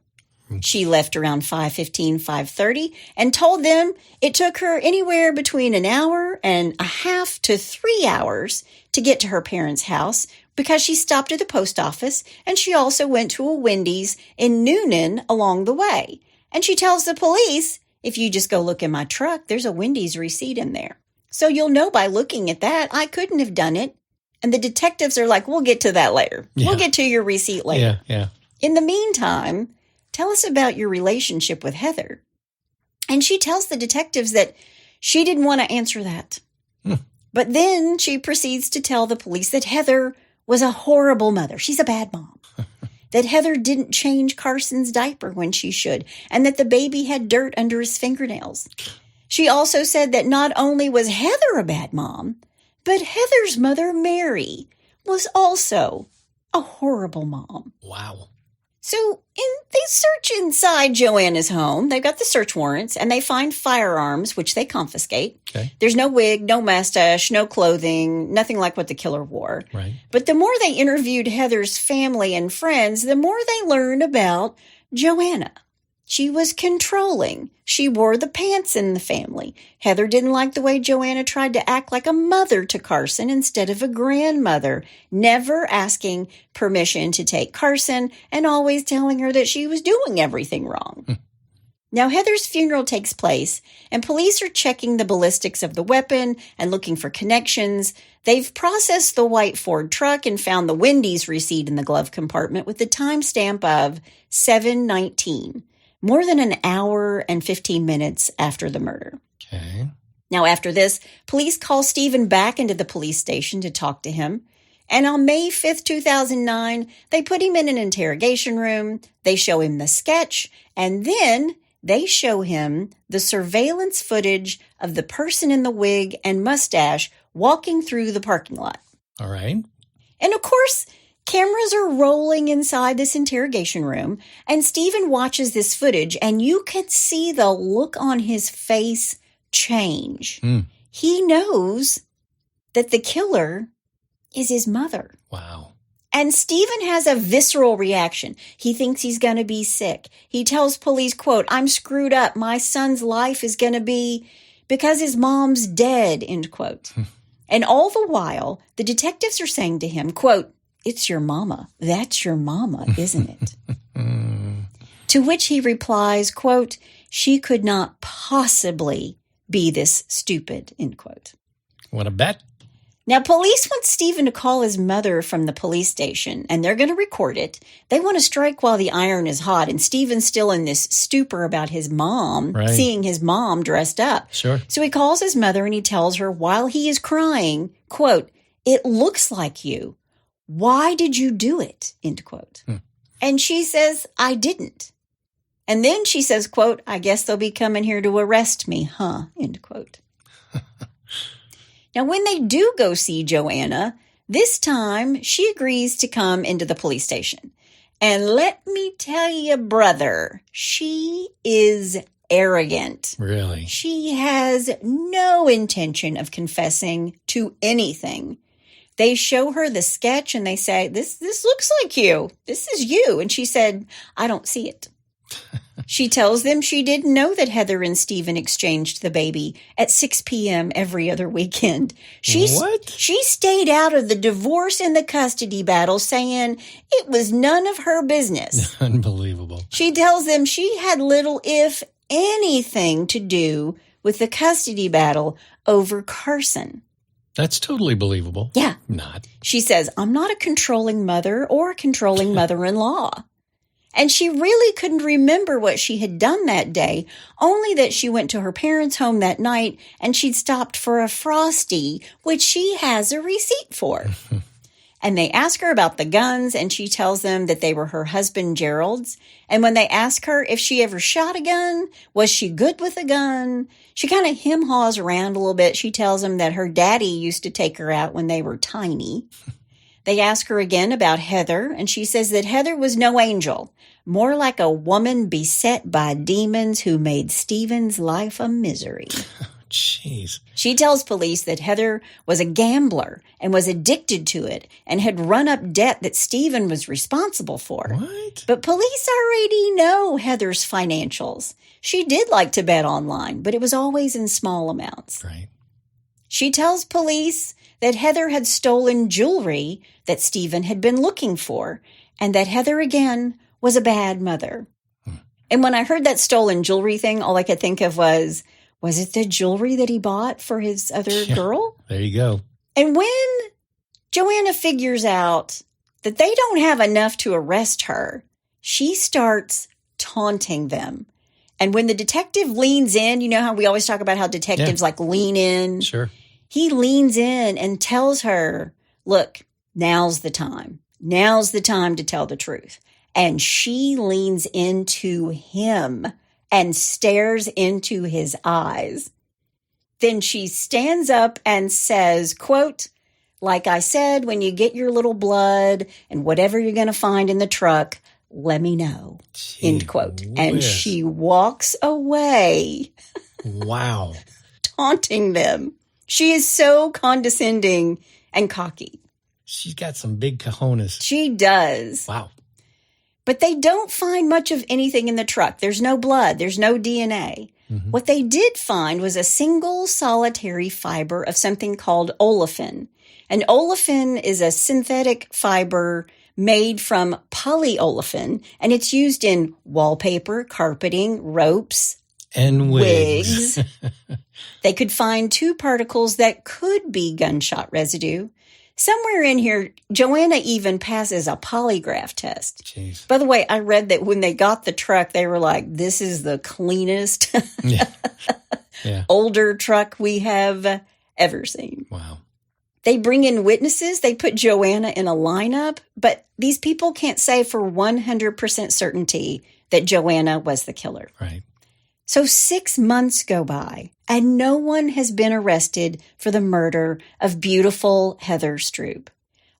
She left around 5:15, 5:30, and told them it took her anywhere between an hour and a half to 3 hours to get to her parents' house because she stopped at the post office and she also went to a Wendy's in Noonan along the way. And she tells the police, if you just go look in my truck, there's a Wendy's receipt in there. So you'll know by looking at that, I couldn't have done it. And the detectives are like, we'll get to that later. Yeah. We'll get to your receipt later. Yeah. In the meantime... tell us about your relationship with Heather. And she tells the detectives that she didn't want to answer that. But then she proceeds to tell the police that Heather was a horrible mother. She's a bad mom. That Heather didn't change Carson's diaper when she should, and that the baby had dirt under his fingernails. She also said that not only was Heather a bad mom, but Heather's mother, Mary, was also a horrible mom. Wow. So they search inside Joanna's home. They've got the search warrants, and they find firearms, which they confiscate. Okay. There's no wig, no mustache, no clothing, nothing like what the killer wore. Right. But the more they interviewed Heather's family and friends, the more they learned about Joanna. She was controlling. She wore the pants in the family. Heather didn't like the way Joanna tried to act like a mother to Carson instead of a grandmother, never asking permission to take Carson and always telling her that she was doing everything wrong. Now, Heather's funeral takes place, and police are checking the ballistics of the weapon and looking for connections. They've processed the white Ford truck and found the Wendy's receipt in the glove compartment with the timestamp of 7:19, more than an hour and 15 minutes after the murder. Okay. Now, after this, police call Stephen back into the police station to talk to him. And on May 5th, 2009, they put him in an interrogation room. They show him the sketch, and then they show him the surveillance footage of the person in the wig and mustache walking through the parking lot. All right. And of course, cameras are rolling inside this interrogation room, and Stephen watches this footage, and you can see the look on his face change. He knows that the killer is his mother. Wow. And Stephen has a visceral reaction. He thinks he's going to be sick. He tells police, quote, "I'm screwed up. My son's life is going to be because his mom's dead," end quote. And all the while, the detectives are saying to him, quote, "It's your mama. That's your mama, isn't it?" To which he replies, quote, "She could not possibly be this stupid," end quote. Want to bet? Now, police want Stephen to call his mother from the police station, and they're going to record it. They want to strike while the iron is hot, and Stephen's still in this stupor about his mom, right, seeing his mom dressed up. Sure. So he calls his mother, and he tells her while he is crying, quote, "It looks like you. Why did you do it?" end quote. And she says, "I didn't." And then she says, quote, "I guess they'll be coming here to arrest me, huh?" end quote. Now, when they do go see Joanna, this time she agrees to come into the police station. And let me tell you, brother, she is arrogant. Really? She has no intention of confessing to anything. They show her the sketch and they say, this looks like you. This is you. And she said, "I don't see it." She tells them she didn't know that Heather and Stephen exchanged the baby at 6 p.m. every other weekend. What? She stayed out of the divorce and the custody battle, saying it was none of her business. Unbelievable. She tells them she had little, if anything, to do with the custody battle over Carson. That's totally believable. Yeah. Not. She says, "I'm not a controlling mother or a controlling mother-in-law." And she really couldn't remember what she had done that day, only that she went to her parents' home that night and she'd stopped for a Frosty, which she has a receipt for. And they ask her about the guns, and she tells them that they were her husband Gerald's. And when they ask her if she ever shot a gun, was she good with a gun, she kind of hem-haws around a little bit. She tells them that her daddy used to take her out when they were tiny. They ask her again about Heather, and she says that Heather was no angel, more like a woman beset by demons who made Stephen's life a misery. Jeez. She tells police that Heather was a gambler and was addicted to it and had run up debt that Stephen was responsible for. What? But police already know Heather's financials. She did like to bet online, but it was always in small amounts. Right. She tells police that Heather had stolen jewelry that Stephen had been looking for, and that Heather, again, was a bad mother. And when I heard that stolen jewelry thing, all I could think of was it the jewelry that he bought for his other girl? There you go. And when Joanna figures out that they don't have enough to arrest her, she starts taunting them. And when the detective leans in, you know how we always talk about how detectives like lean in? Sure. He leans in and tells her, "Look, now's the time. Now's the time to tell the truth." And she leans into him and stares into his eyes. Then she stands up and says, quote, "Like I said, when you get your little blood and whatever you're going to find in the truck, let me know," end quote. And she walks away. Wow. Taunting them. She is so condescending and cocky. She's got some big cojones. She does. Wow. But they don't find much of anything in the truck. There's no blood. There's no DNA. What they did find was a single solitary fiber of something called olefin. And olefin is a synthetic fiber made from polyolefin, and it's used in wallpaper, carpeting, ropes, and wigs. They could find 2 particles that could be gunshot residue. Somewhere in here, Joanna even passes a polygraph test. Jeez. By the way, I read that when they got the truck, they were like, this is the cleanest, older truck we have ever seen. Wow. They bring in witnesses. They put Joanna in a lineup, but these people can't say for 100% certainty that Joanna was the killer. Right. So 6 months go by, and no one has been arrested for the murder of beautiful Heather Strube.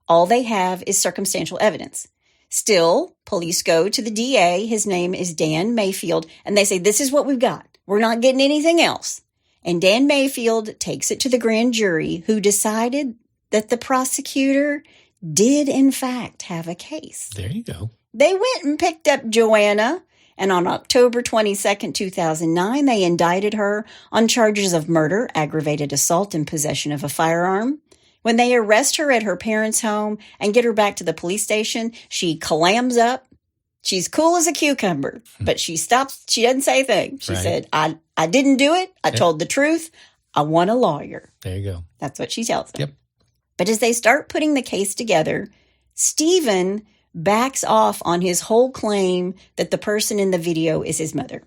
All they have is circumstantial evidence. Still, police go to the DA. His name is Dan Mayfield, and they say, this is what we've got. We're not getting anything else. And Dan Mayfield takes it to the grand jury, who decided that the prosecutor did, in fact, have a case. There you go. They went and picked up Joanna, and on October 22nd, 2009, they indicted her on charges of murder, aggravated assault, and possession of a firearm. When they arrest her at her parents' home and get her back to the police station, she clams up. She's cool as a cucumber, but she stops. She doesn't say a thing. She said, I didn't do it. I told the truth. I want a lawyer. There you go. That's what she tells them. Yep. But as they start putting the case together, Stephen backs off on his whole claim that the person in the video is his mother.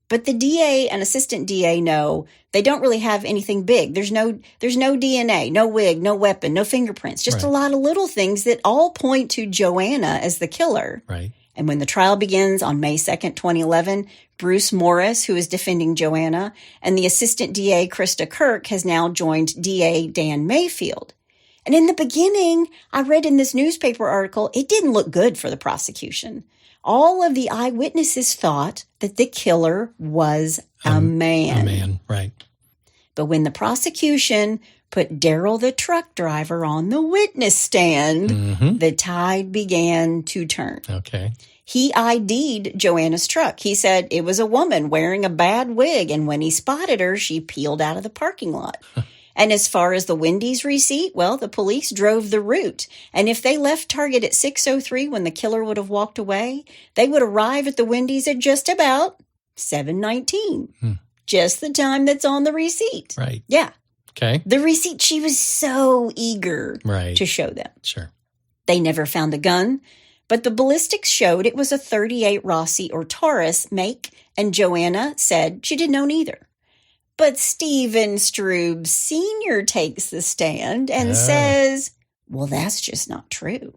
But the DA and assistant DA know they don't really have anything big. There's no DNA, no wig, no weapon, no fingerprints, just a lot of little things that all point to Joanna as the killer. Right. And when the trial begins on May 2nd, 2011, Bruce Morris, who is defending Joanna, and the assistant DA, Krista Kirk, has now joined DA Dan Mayfield. And in the beginning, I read in this newspaper article, it didn't look good for the prosecution. All of the eyewitnesses thought that the killer was a man. A man, right. But when the prosecution put Daryl, the truck driver, on the witness stand, the tide began to turn. Okay. He ID'd Joanna's truck. He said it was a woman wearing a bad wig, and when he spotted her, she peeled out of the parking lot. And as far as the Wendy's receipt, well, the police drove the route. And if they left Target at 6:03 when the killer would have walked away, they would arrive at the Wendy's at just about 7:19. Just the time that's on the receipt. Right. Yeah. Okay. The receipt, she was so eager to show them. Sure. They never found the gun, but the ballistics showed it was a .38 Rossi or Taurus make, and Joanna said she didn't know neither. But Stephen Strube Sr. takes the stand and says, well, that's just not true.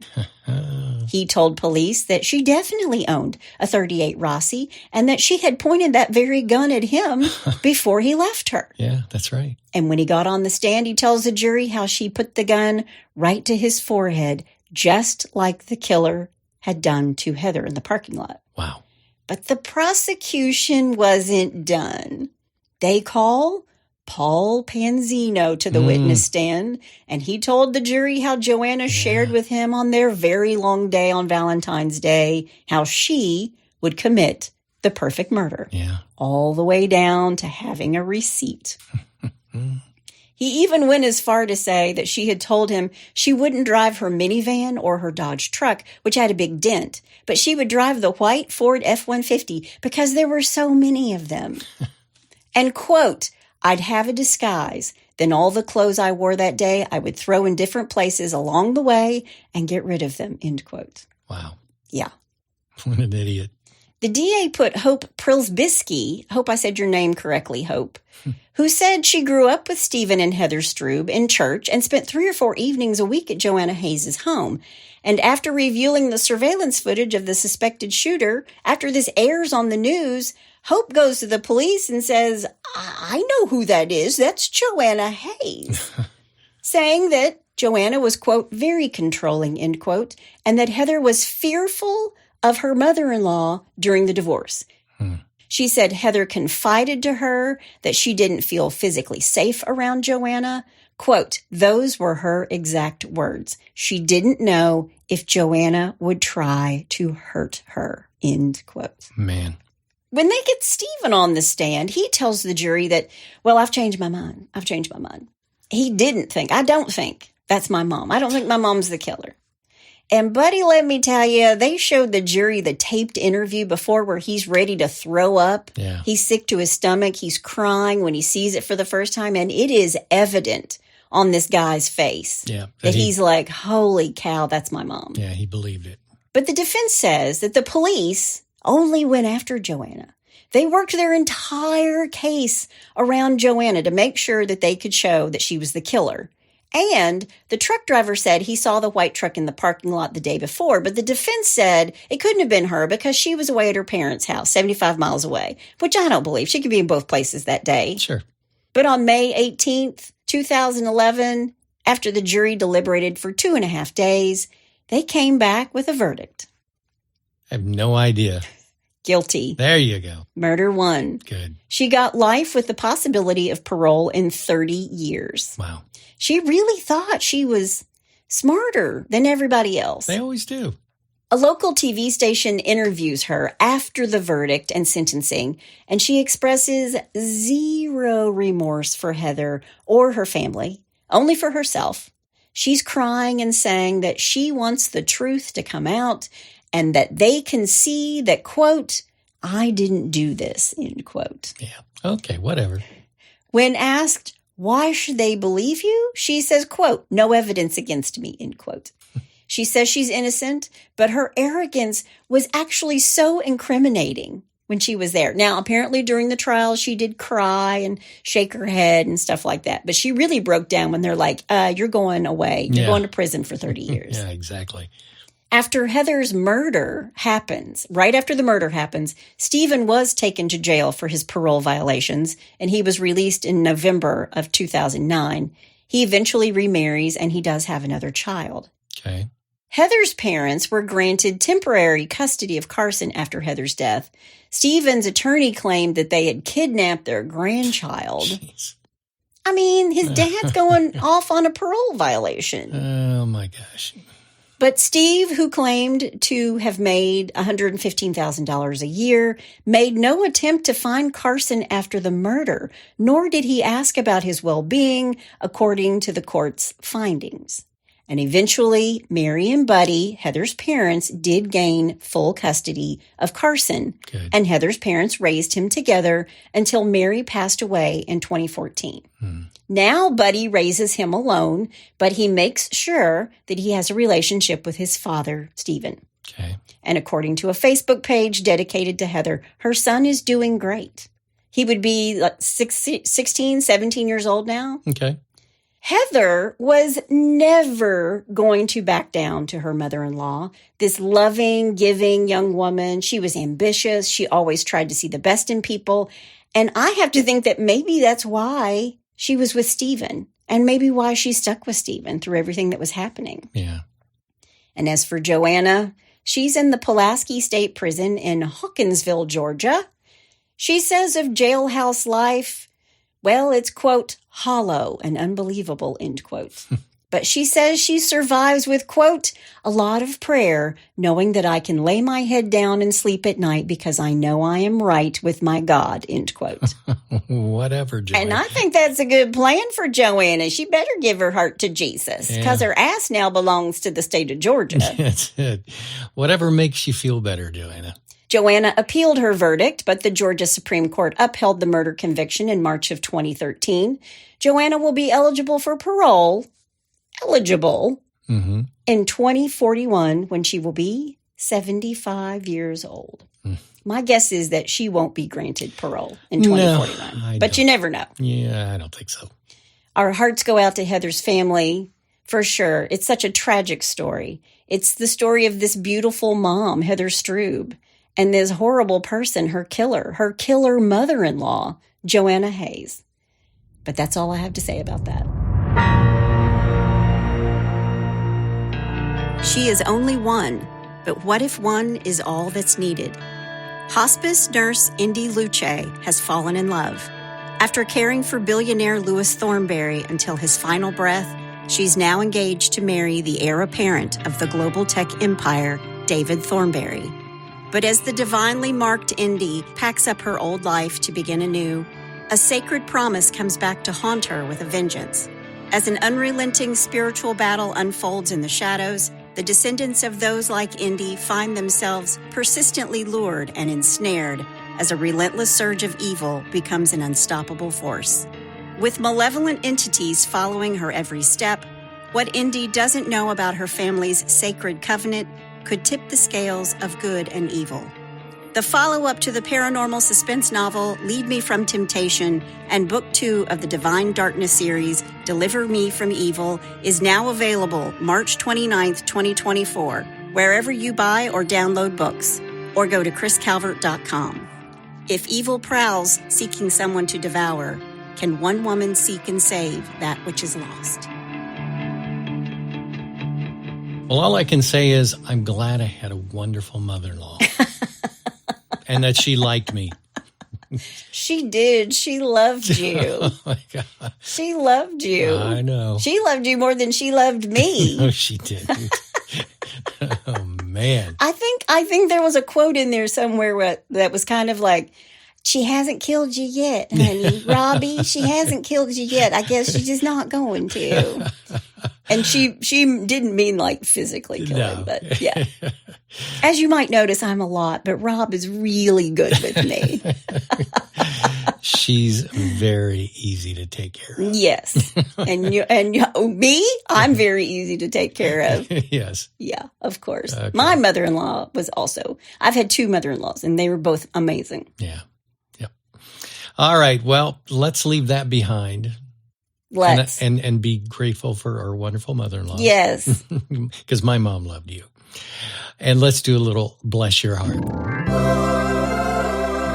He told police that she definitely owned a .38 Rossi and that she had pointed that very gun at him before he left her. Yeah, that's right. And when he got on the stand, he tells the jury how she put the gun right to his forehead, just like the killer had done to Heather in the parking lot. Wow. But the prosecution wasn't done. They call Paul Panzino to the witness stand, and he told the jury how Joanna shared with him on their very long day on Valentine's Day how she would commit the perfect murder. Yeah. All the way down to having a receipt. He even went as far to say that she had told him she wouldn't drive her minivan or her Dodge truck, which had a big dent, but she would drive the white Ford F-150 because there were so many of them. And, quote, I'd have a disguise. Then all the clothes I wore that day, I would throw in different places along the way and get rid of them, end quote. Wow. Yeah. What an idiot. The DA put Hope Prilsbisky, hope I said your name correctly, Hope, who said she grew up with Stephen and Heather Strube in church and spent 3 or 4 evenings a week at Joanna Hayes' home. And after reviewing the surveillance footage of the suspected shooter, after this airs on the news, Hope goes to the police and says, I know who that is. That's Joanna Hayes. Saying that Joanna was, quote, very controlling, end quote, and that Heather was fearful of her mother-in-law during the divorce. She said Heather confided to her that she didn't feel physically safe around Joanna. Quote, those were her exact words. She didn't know if Joanna would try to hurt her, end quote. Man. When they get Stephen on the stand, he tells the jury that, well, I've changed my mind. He didn't think, I don't think that's my mom. I don't think my mom's the killer. And buddy, let me tell you, they showed the jury the taped interview before where he's ready to throw up. Yeah. He's sick to his stomach. He's crying when he sees it for the first time. And it is evident on this guy's face that he's like, holy cow, that's my mom. Yeah, he believed it. But the defense says that the police only went after Joanna. They worked their entire case around Joanna to make sure that they could show that she was the killer. And the truck driver said he saw the white truck in the parking lot the day before, but the defense said it couldn't have been her because she was away at her parents' house, 75 miles away, which I don't believe. She could be in both places that day. Sure. But on May 18th, 2011, after the jury deliberated for 2.5 days, they came back with a verdict. I have no idea. Guilty. There you go. Murder 1. Good. She got life with the possibility of parole in 30 years. Wow. She really thought she was smarter than everybody else. They always do. A local TV station interviews her after the verdict and sentencing, and she expresses zero remorse for Heather or her family, only for herself. She's crying and saying that she wants the truth to come out and that they can see that, quote, I didn't do this, end quote. Yeah. Okay, whatever. When asked, why should they believe you? She says, quote, no evidence against me, end quote. She says she's innocent, but her arrogance was actually so incriminating when she was there. Now, apparently during the trial, she did cry and shake her head and stuff like that. But she really broke down when they're like, you're going away. You're going to prison for 30 years. Yeah, exactly. After Heather's murder happens, right after the murder happens, Stephen was taken to jail for his parole violations, and he was released in November of 2009. He eventually remarries, and he does have another child. Okay. Heather's parents were granted temporary custody of Carson after Heather's death. Stephen's attorney claimed that they had kidnapped their grandchild. Jeez. I mean, his dad's going off on a parole violation. Oh, my gosh. But Steve, who claimed to have made $115,000 a year, made no attempt to find Carson after the murder, nor did he ask about his well-being, according to the court's findings. And eventually, Mary and Buddy, Heather's parents, did gain full custody of Carson. Good. And Heather's parents raised him together until Mary passed away in 2014. Now, Buddy raises him alone, but he makes sure that he has a relationship with his father, Stephen. Okay. And according to a Facebook page dedicated to Heather, her son is doing great. He would be like 16, 17 years old now. Okay. Heather was never going to back down to her mother-in-law, this loving, giving young woman. She was ambitious. She always tried to see the best in people. And I have to think that maybe that's why she was with Stephen, and maybe why she stuck with Stephen through everything that was happening. Yeah. And as for Joanna, she's in the Pulaski State Prison in Hawkinsville, Georgia. She says of jailhouse life, well, it's, quote, hollow and unbelievable, end quote. But she says she survives with, quote, a lot of prayer, knowing that I can lay my head down and sleep at night because I know I am right with my God, end quote. Whatever, Joanna. And I think that's a good plan for Joanna. She better give her heart to Jesus because her ass now belongs to the state of Georgia. That's it. Whatever makes you feel better, Joanna. Joanna appealed her verdict, but the Georgia Supreme Court upheld the murder conviction in March of 2013. Joanna will be eligible for parole, in 2041 when she will be 75 years old. My guess is that she won't be granted parole in 2049, but you never know. Yeah, I don't think so. Our hearts go out to Heather's family, for sure. It's such a tragic story. It's the story of this beautiful mom, Heather Strube, and this horrible person, her killer mother-in-law, Joanna Hayes. But that's all I have to say about that. She is only one, but what if one is all that's needed? Hospice nurse Indy Luce has fallen in love. After caring for billionaire Louis Thornberry until his final breath, she's now engaged to marry the heir apparent of the global tech empire, David Thornberry. But as the divinely marked Indy packs up her old life to begin anew, a sacred promise comes back to haunt her with a vengeance. As an unrelenting spiritual battle unfolds in the shadows, the descendants of those like Indy find themselves persistently lured and ensnared as a relentless surge of evil becomes an unstoppable force. With malevolent entities following her every step, what Indy doesn't know about her family's sacred covenant could tip the scales of good and evil. The follow-up to the paranormal suspense novel Lead Me From Temptation and Book 2 of the Divine Darkness series, Deliver Me From Evil, is now available March 29th, 2024, wherever you buy or download books, or go to chriscalvert.com. If evil prowls seeking someone to devour, can one woman seek and save that which is lost? Well, all I can say is I'm glad I had a wonderful mother-in-law and that she liked me. She did. She loved you. Oh, my God. She loved you. I know. She loved you more than she loved me. No, she didn't. Oh, man. I think there was a quote in there somewhere that was kind of like, she hasn't killed you yet, honey. Robbie, she hasn't killed you yet. I guess she's just not going to. And she didn't mean like physically killing, but yeah. As you might notice, I'm a lot, but Rob is really good with me. She's very easy to take care of. Yes. And me, I'm very easy to take care of. Yes. Yeah, of course. Okay. My mother-in-law was also, I've had two mother-in-laws and they were both amazing. Yeah. Yep. All right. Well, let's leave that behind. Let's. And be grateful for our wonderful mother-in-law. Yes. Because my mom loved you. And let's do a little bless your heart.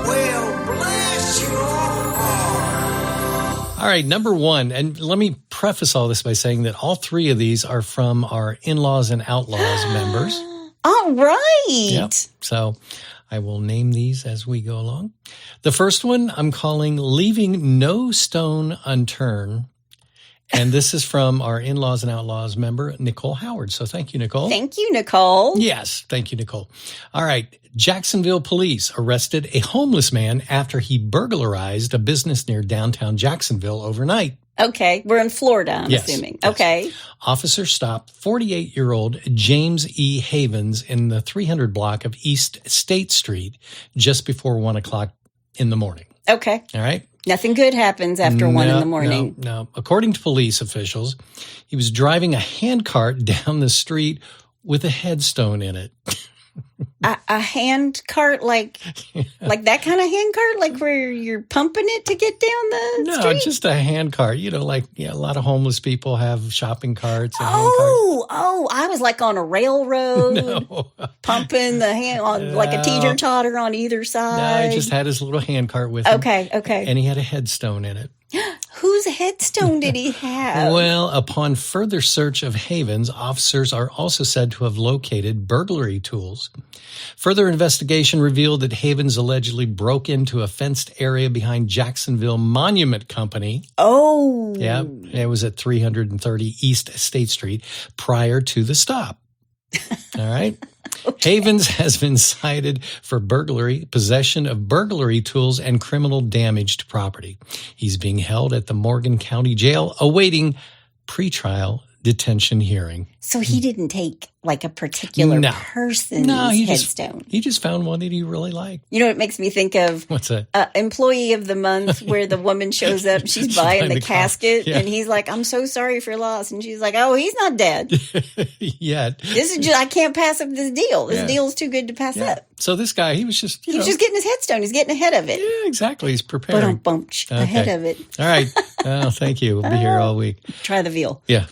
Well, bless your heart. All right, number one, and let me preface all this by saying that all three of these are from our In-Laws and Outlaws members. All right. Yep. So I will name these as we go along. The first one I'm calling Leaving No Stone Unturned. And this is from our In-Laws and Outlaws member, Nicole Howard. So thank you, Nicole. Thank you, Nicole. Yes, thank you, Nicole. All right. Jacksonville police arrested a homeless man after he burglarized a business near downtown Jacksonville overnight. Okay. We're in Florida, I'm Yes, assuming. yes. Okay. Officers stopped 48-year-old James E. Havens in the 300 block of East State Street just before 1 o'clock in the morning. Okay. All right. Nothing good happens after 1 in the morning. No. According to police officials, he was driving a handcart down the street with a headstone in it. A hand cart, like that kind of hand cart, like where you're pumping it to get down the street? No, just a handcart. You know, like a lot of homeless people have shopping carts. And Oh, I was like on a railroad, No. pumping the hand on like a teeter-totter on either No, side. he just had his little handcart with him. Okay. And he had a headstone in it. Whose headstone did he have? Well, upon further search of Havens, officers are also said to have located burglary tools. Further investigation revealed that Havens allegedly broke into a fenced area behind Jacksonville Monument Company. Oh. Yeah, it was at 330 East State Street prior to the stop. All right. Okay. Havens has been cited for burglary, possession of burglary tools, and criminal damage to property. He's being held at the Morgan County Jail awaiting pretrial detention hearing. So he didn't take like a particular person's headstone. He just found one that he really liked. You know, it makes me think of what's that? Employee of the Month, where the woman shows up, she's buying the casket, and he's like, "I'm so sorry for your loss," and she's like, "Oh, he's not dead yet. This is just I can't pass up this deal. This deal's too good to pass up." So this guy, he was just just getting his headstone. He's getting ahead of it. Yeah, exactly. He's preparing. Ahead of it. All right. Oh, thank you. We'll be here all week. Try the veal. Yeah.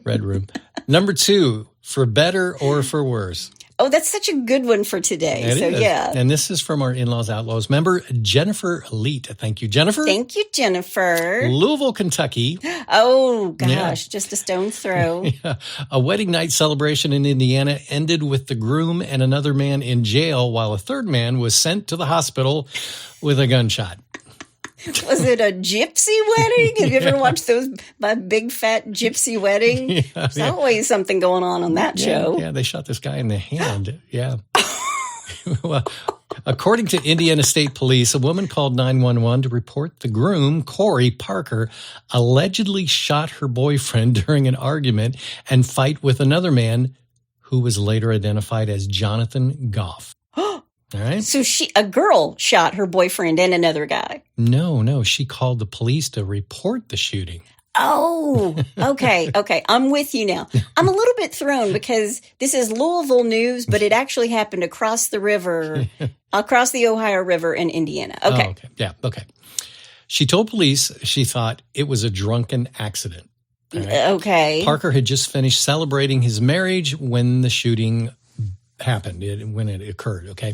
Red Room. Number 2, for better or for worse. Oh, that's such a good one for today. It is. Yeah. And this is from our In-Laws Outlaws member, Jennifer Leet. Thank you, Jennifer. Thank you, Jennifer. Louisville, Kentucky. Oh, gosh. Just a stone's throw. Yeah. A wedding night celebration in Indiana ended with the groom and another man in jail while a third man was sent to the hospital with a gunshot. Was it a gypsy wedding? Have you ever watched those, My Big Fat Gypsy Wedding? There's always something going on that show. Yeah, they shot this guy in the hand. Yeah. Well, according to Indiana State Police, a woman called 911 to report the groom, Corey Parker, allegedly shot her boyfriend during an argument and fight with another man who was later identified as Jonathan Goff. All right. So a girl shot her boyfriend and another guy. No. She called the police to report the shooting. Oh, okay. I'm with you now. I'm a little bit thrown because this is Louisville news, but it actually happened across the river, across the Ohio River in Indiana. Okay. Oh, okay. Yeah. Okay. She told police she thought it was a drunken accident. Right? Okay. Parker had just finished celebrating his marriage when the shooting happened, when it occurred, okay?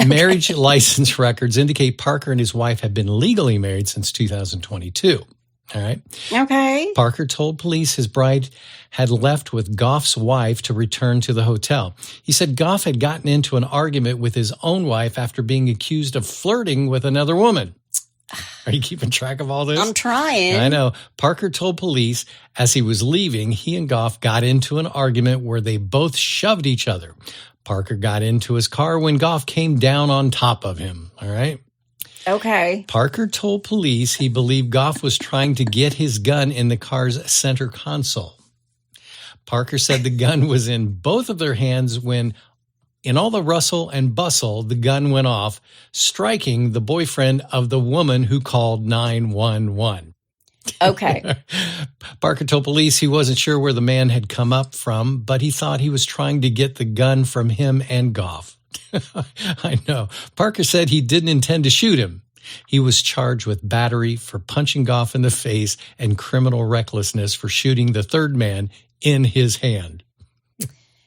Marriage license records indicate Parker and his wife have been legally married since 2022, all right? Okay. Parker told police his bride had left with Goff's wife to return to the hotel. He said Goff had gotten into an argument with his own wife after being accused of flirting with another woman. Are you keeping track of all this? I'm trying. I know. Parker told police as he was leaving, he and Goff got into an argument where they both shoved each other. Parker got into his car when Goff came down on top of him. All right. Okay. Parker told police he believed Goff was trying to get his gun in the car's center console. Parker said the gun was in both of their hands when, in all the rustle and bustle, the gun went off, striking the boyfriend of the woman who called 911. Okay. Parker told police he wasn't sure where the man had come up from, but he thought he was trying to get the gun from him and Goff. I know. Parker said he didn't intend to shoot him. He was charged with battery for punching Goff in the face and criminal recklessness for shooting the third man in his hand.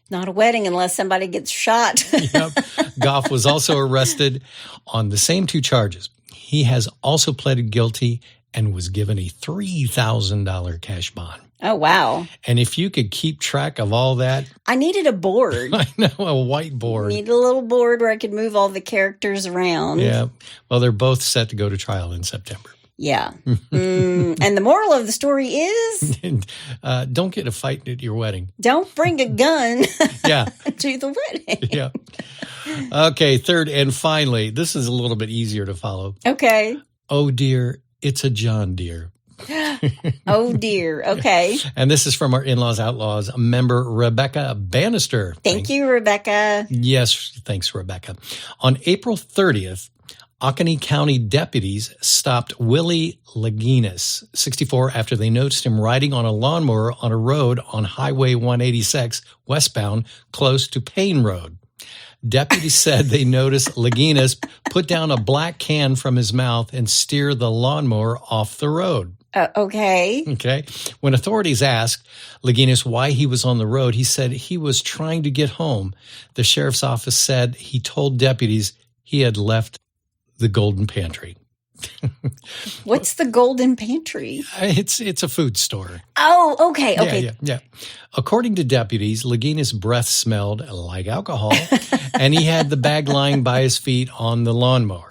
Not a wedding unless somebody gets shot. Yep. Goff was also arrested on the same two charges. He has also pleaded guilty and was given a $3,000 cash bond. Oh, wow. And if you could keep track of all that. I needed a board. I know, a whiteboard. Needed a little board where I could move all the characters around. Yeah. Well, they're both set to go to trial in September. Yeah. And the moral of the story is? Don't get a fight at your wedding. Don't bring a gun yeah. to the wedding. Yeah. Okay, third and finally, this is a little bit easier to follow. Okay. Oh, dear, it's a John Deere. Oh, dear. Okay. And this is from our In-Laws Outlaws member, Rebecca Bannister. Thank you, Rebecca. Yes, thanks, Rebecca. On April 30th, Oconee County deputies stopped Willie Laginas, 64, after they noticed him riding on a lawnmower on a road on Highway 186 westbound close to Payne Road. Deputies said they noticed Laginas put down a black can from his mouth and steer the lawnmower off the road. Okay. Okay. When authorities asked Laginas why he was on the road, he said he was trying to get home. The sheriff's office said he told deputies he had left the Golden Pantry. What's the Golden Pantry? It's a food store. Oh, okay, okay. Yeah. According to deputies, Laginas' breath smelled like alcohol, and he had the bag lying by his feet on the lawnmower.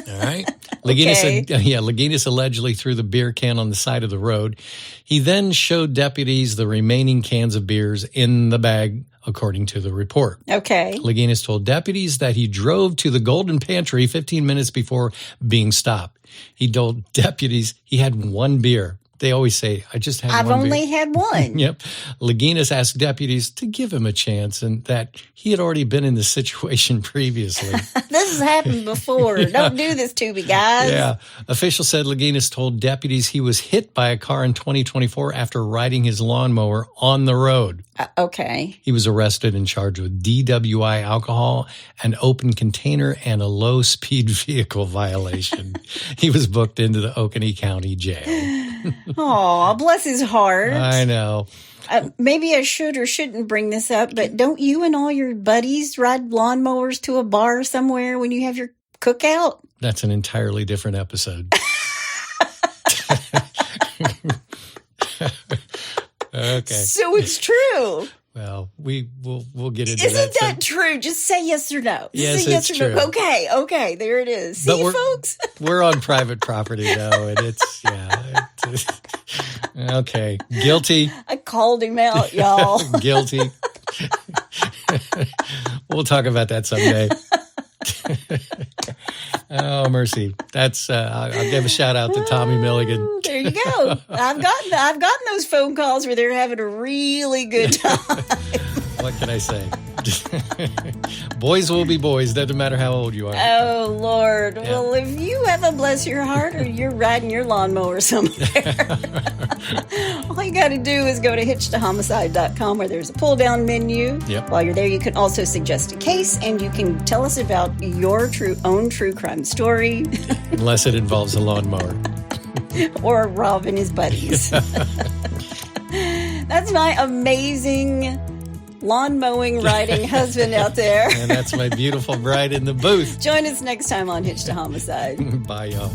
All right. Laginas allegedly threw the beer can on the side of the road. He then showed deputies the remaining cans of beers in the bag, according to the report. Okay. Laginas told deputies that he drove to the Golden Pantry 15 minutes before being stopped. He told deputies he had one beer. They always say, I've only had one. Yep. Laginas asked deputies to give him a chance and that he had already been in this situation previously. This has happened before. Yeah. Don't do this to me, guys. Yeah. Officials said Laginas told deputies he was hit by a car in 2024 after riding his lawnmower on the road. Okay. He was arrested and charged with DWI alcohol, an open container, and a low-speed vehicle violation. He was booked into the Oconee County Jail. Oh, bless his heart. I know. Maybe I should or shouldn't bring this up, but don't you and all your buddies ride lawnmowers to a bar somewhere when you have your cookout? That's an entirely different episode. Okay. So it's true. Well, we'll get into Isn't that So- true? Just say yes or no. Just Yes, say yes it's or no. true. Okay, there it is. But See, we're- folks? We're on private property though, and it's okay. Guilty. I called him out, y'all. Guilty. We'll talk about that someday. Oh, mercy. That's I'll give a shout out to Tommy Milligan. There you go. I've gotten those phone calls where they're having a really good time. What can I say? Boys will be boys, doesn't matter how old you are. Oh, Lord. Yeah. Well, if you have a bless your heart or you're riding your lawnmower somewhere, all you got to do is go to hitchedtohomicide.com where there's a pull-down menu. Yep. While you're there, you can also suggest a case and you can tell us about your own true crime story. Unless it involves a lawnmower. Or Rob and his buddies. That's my amazing lawn mowing riding husband out there. And that's my beautiful bride in the booth. Join us next time on Hitched to Homicide. Bye, y'all.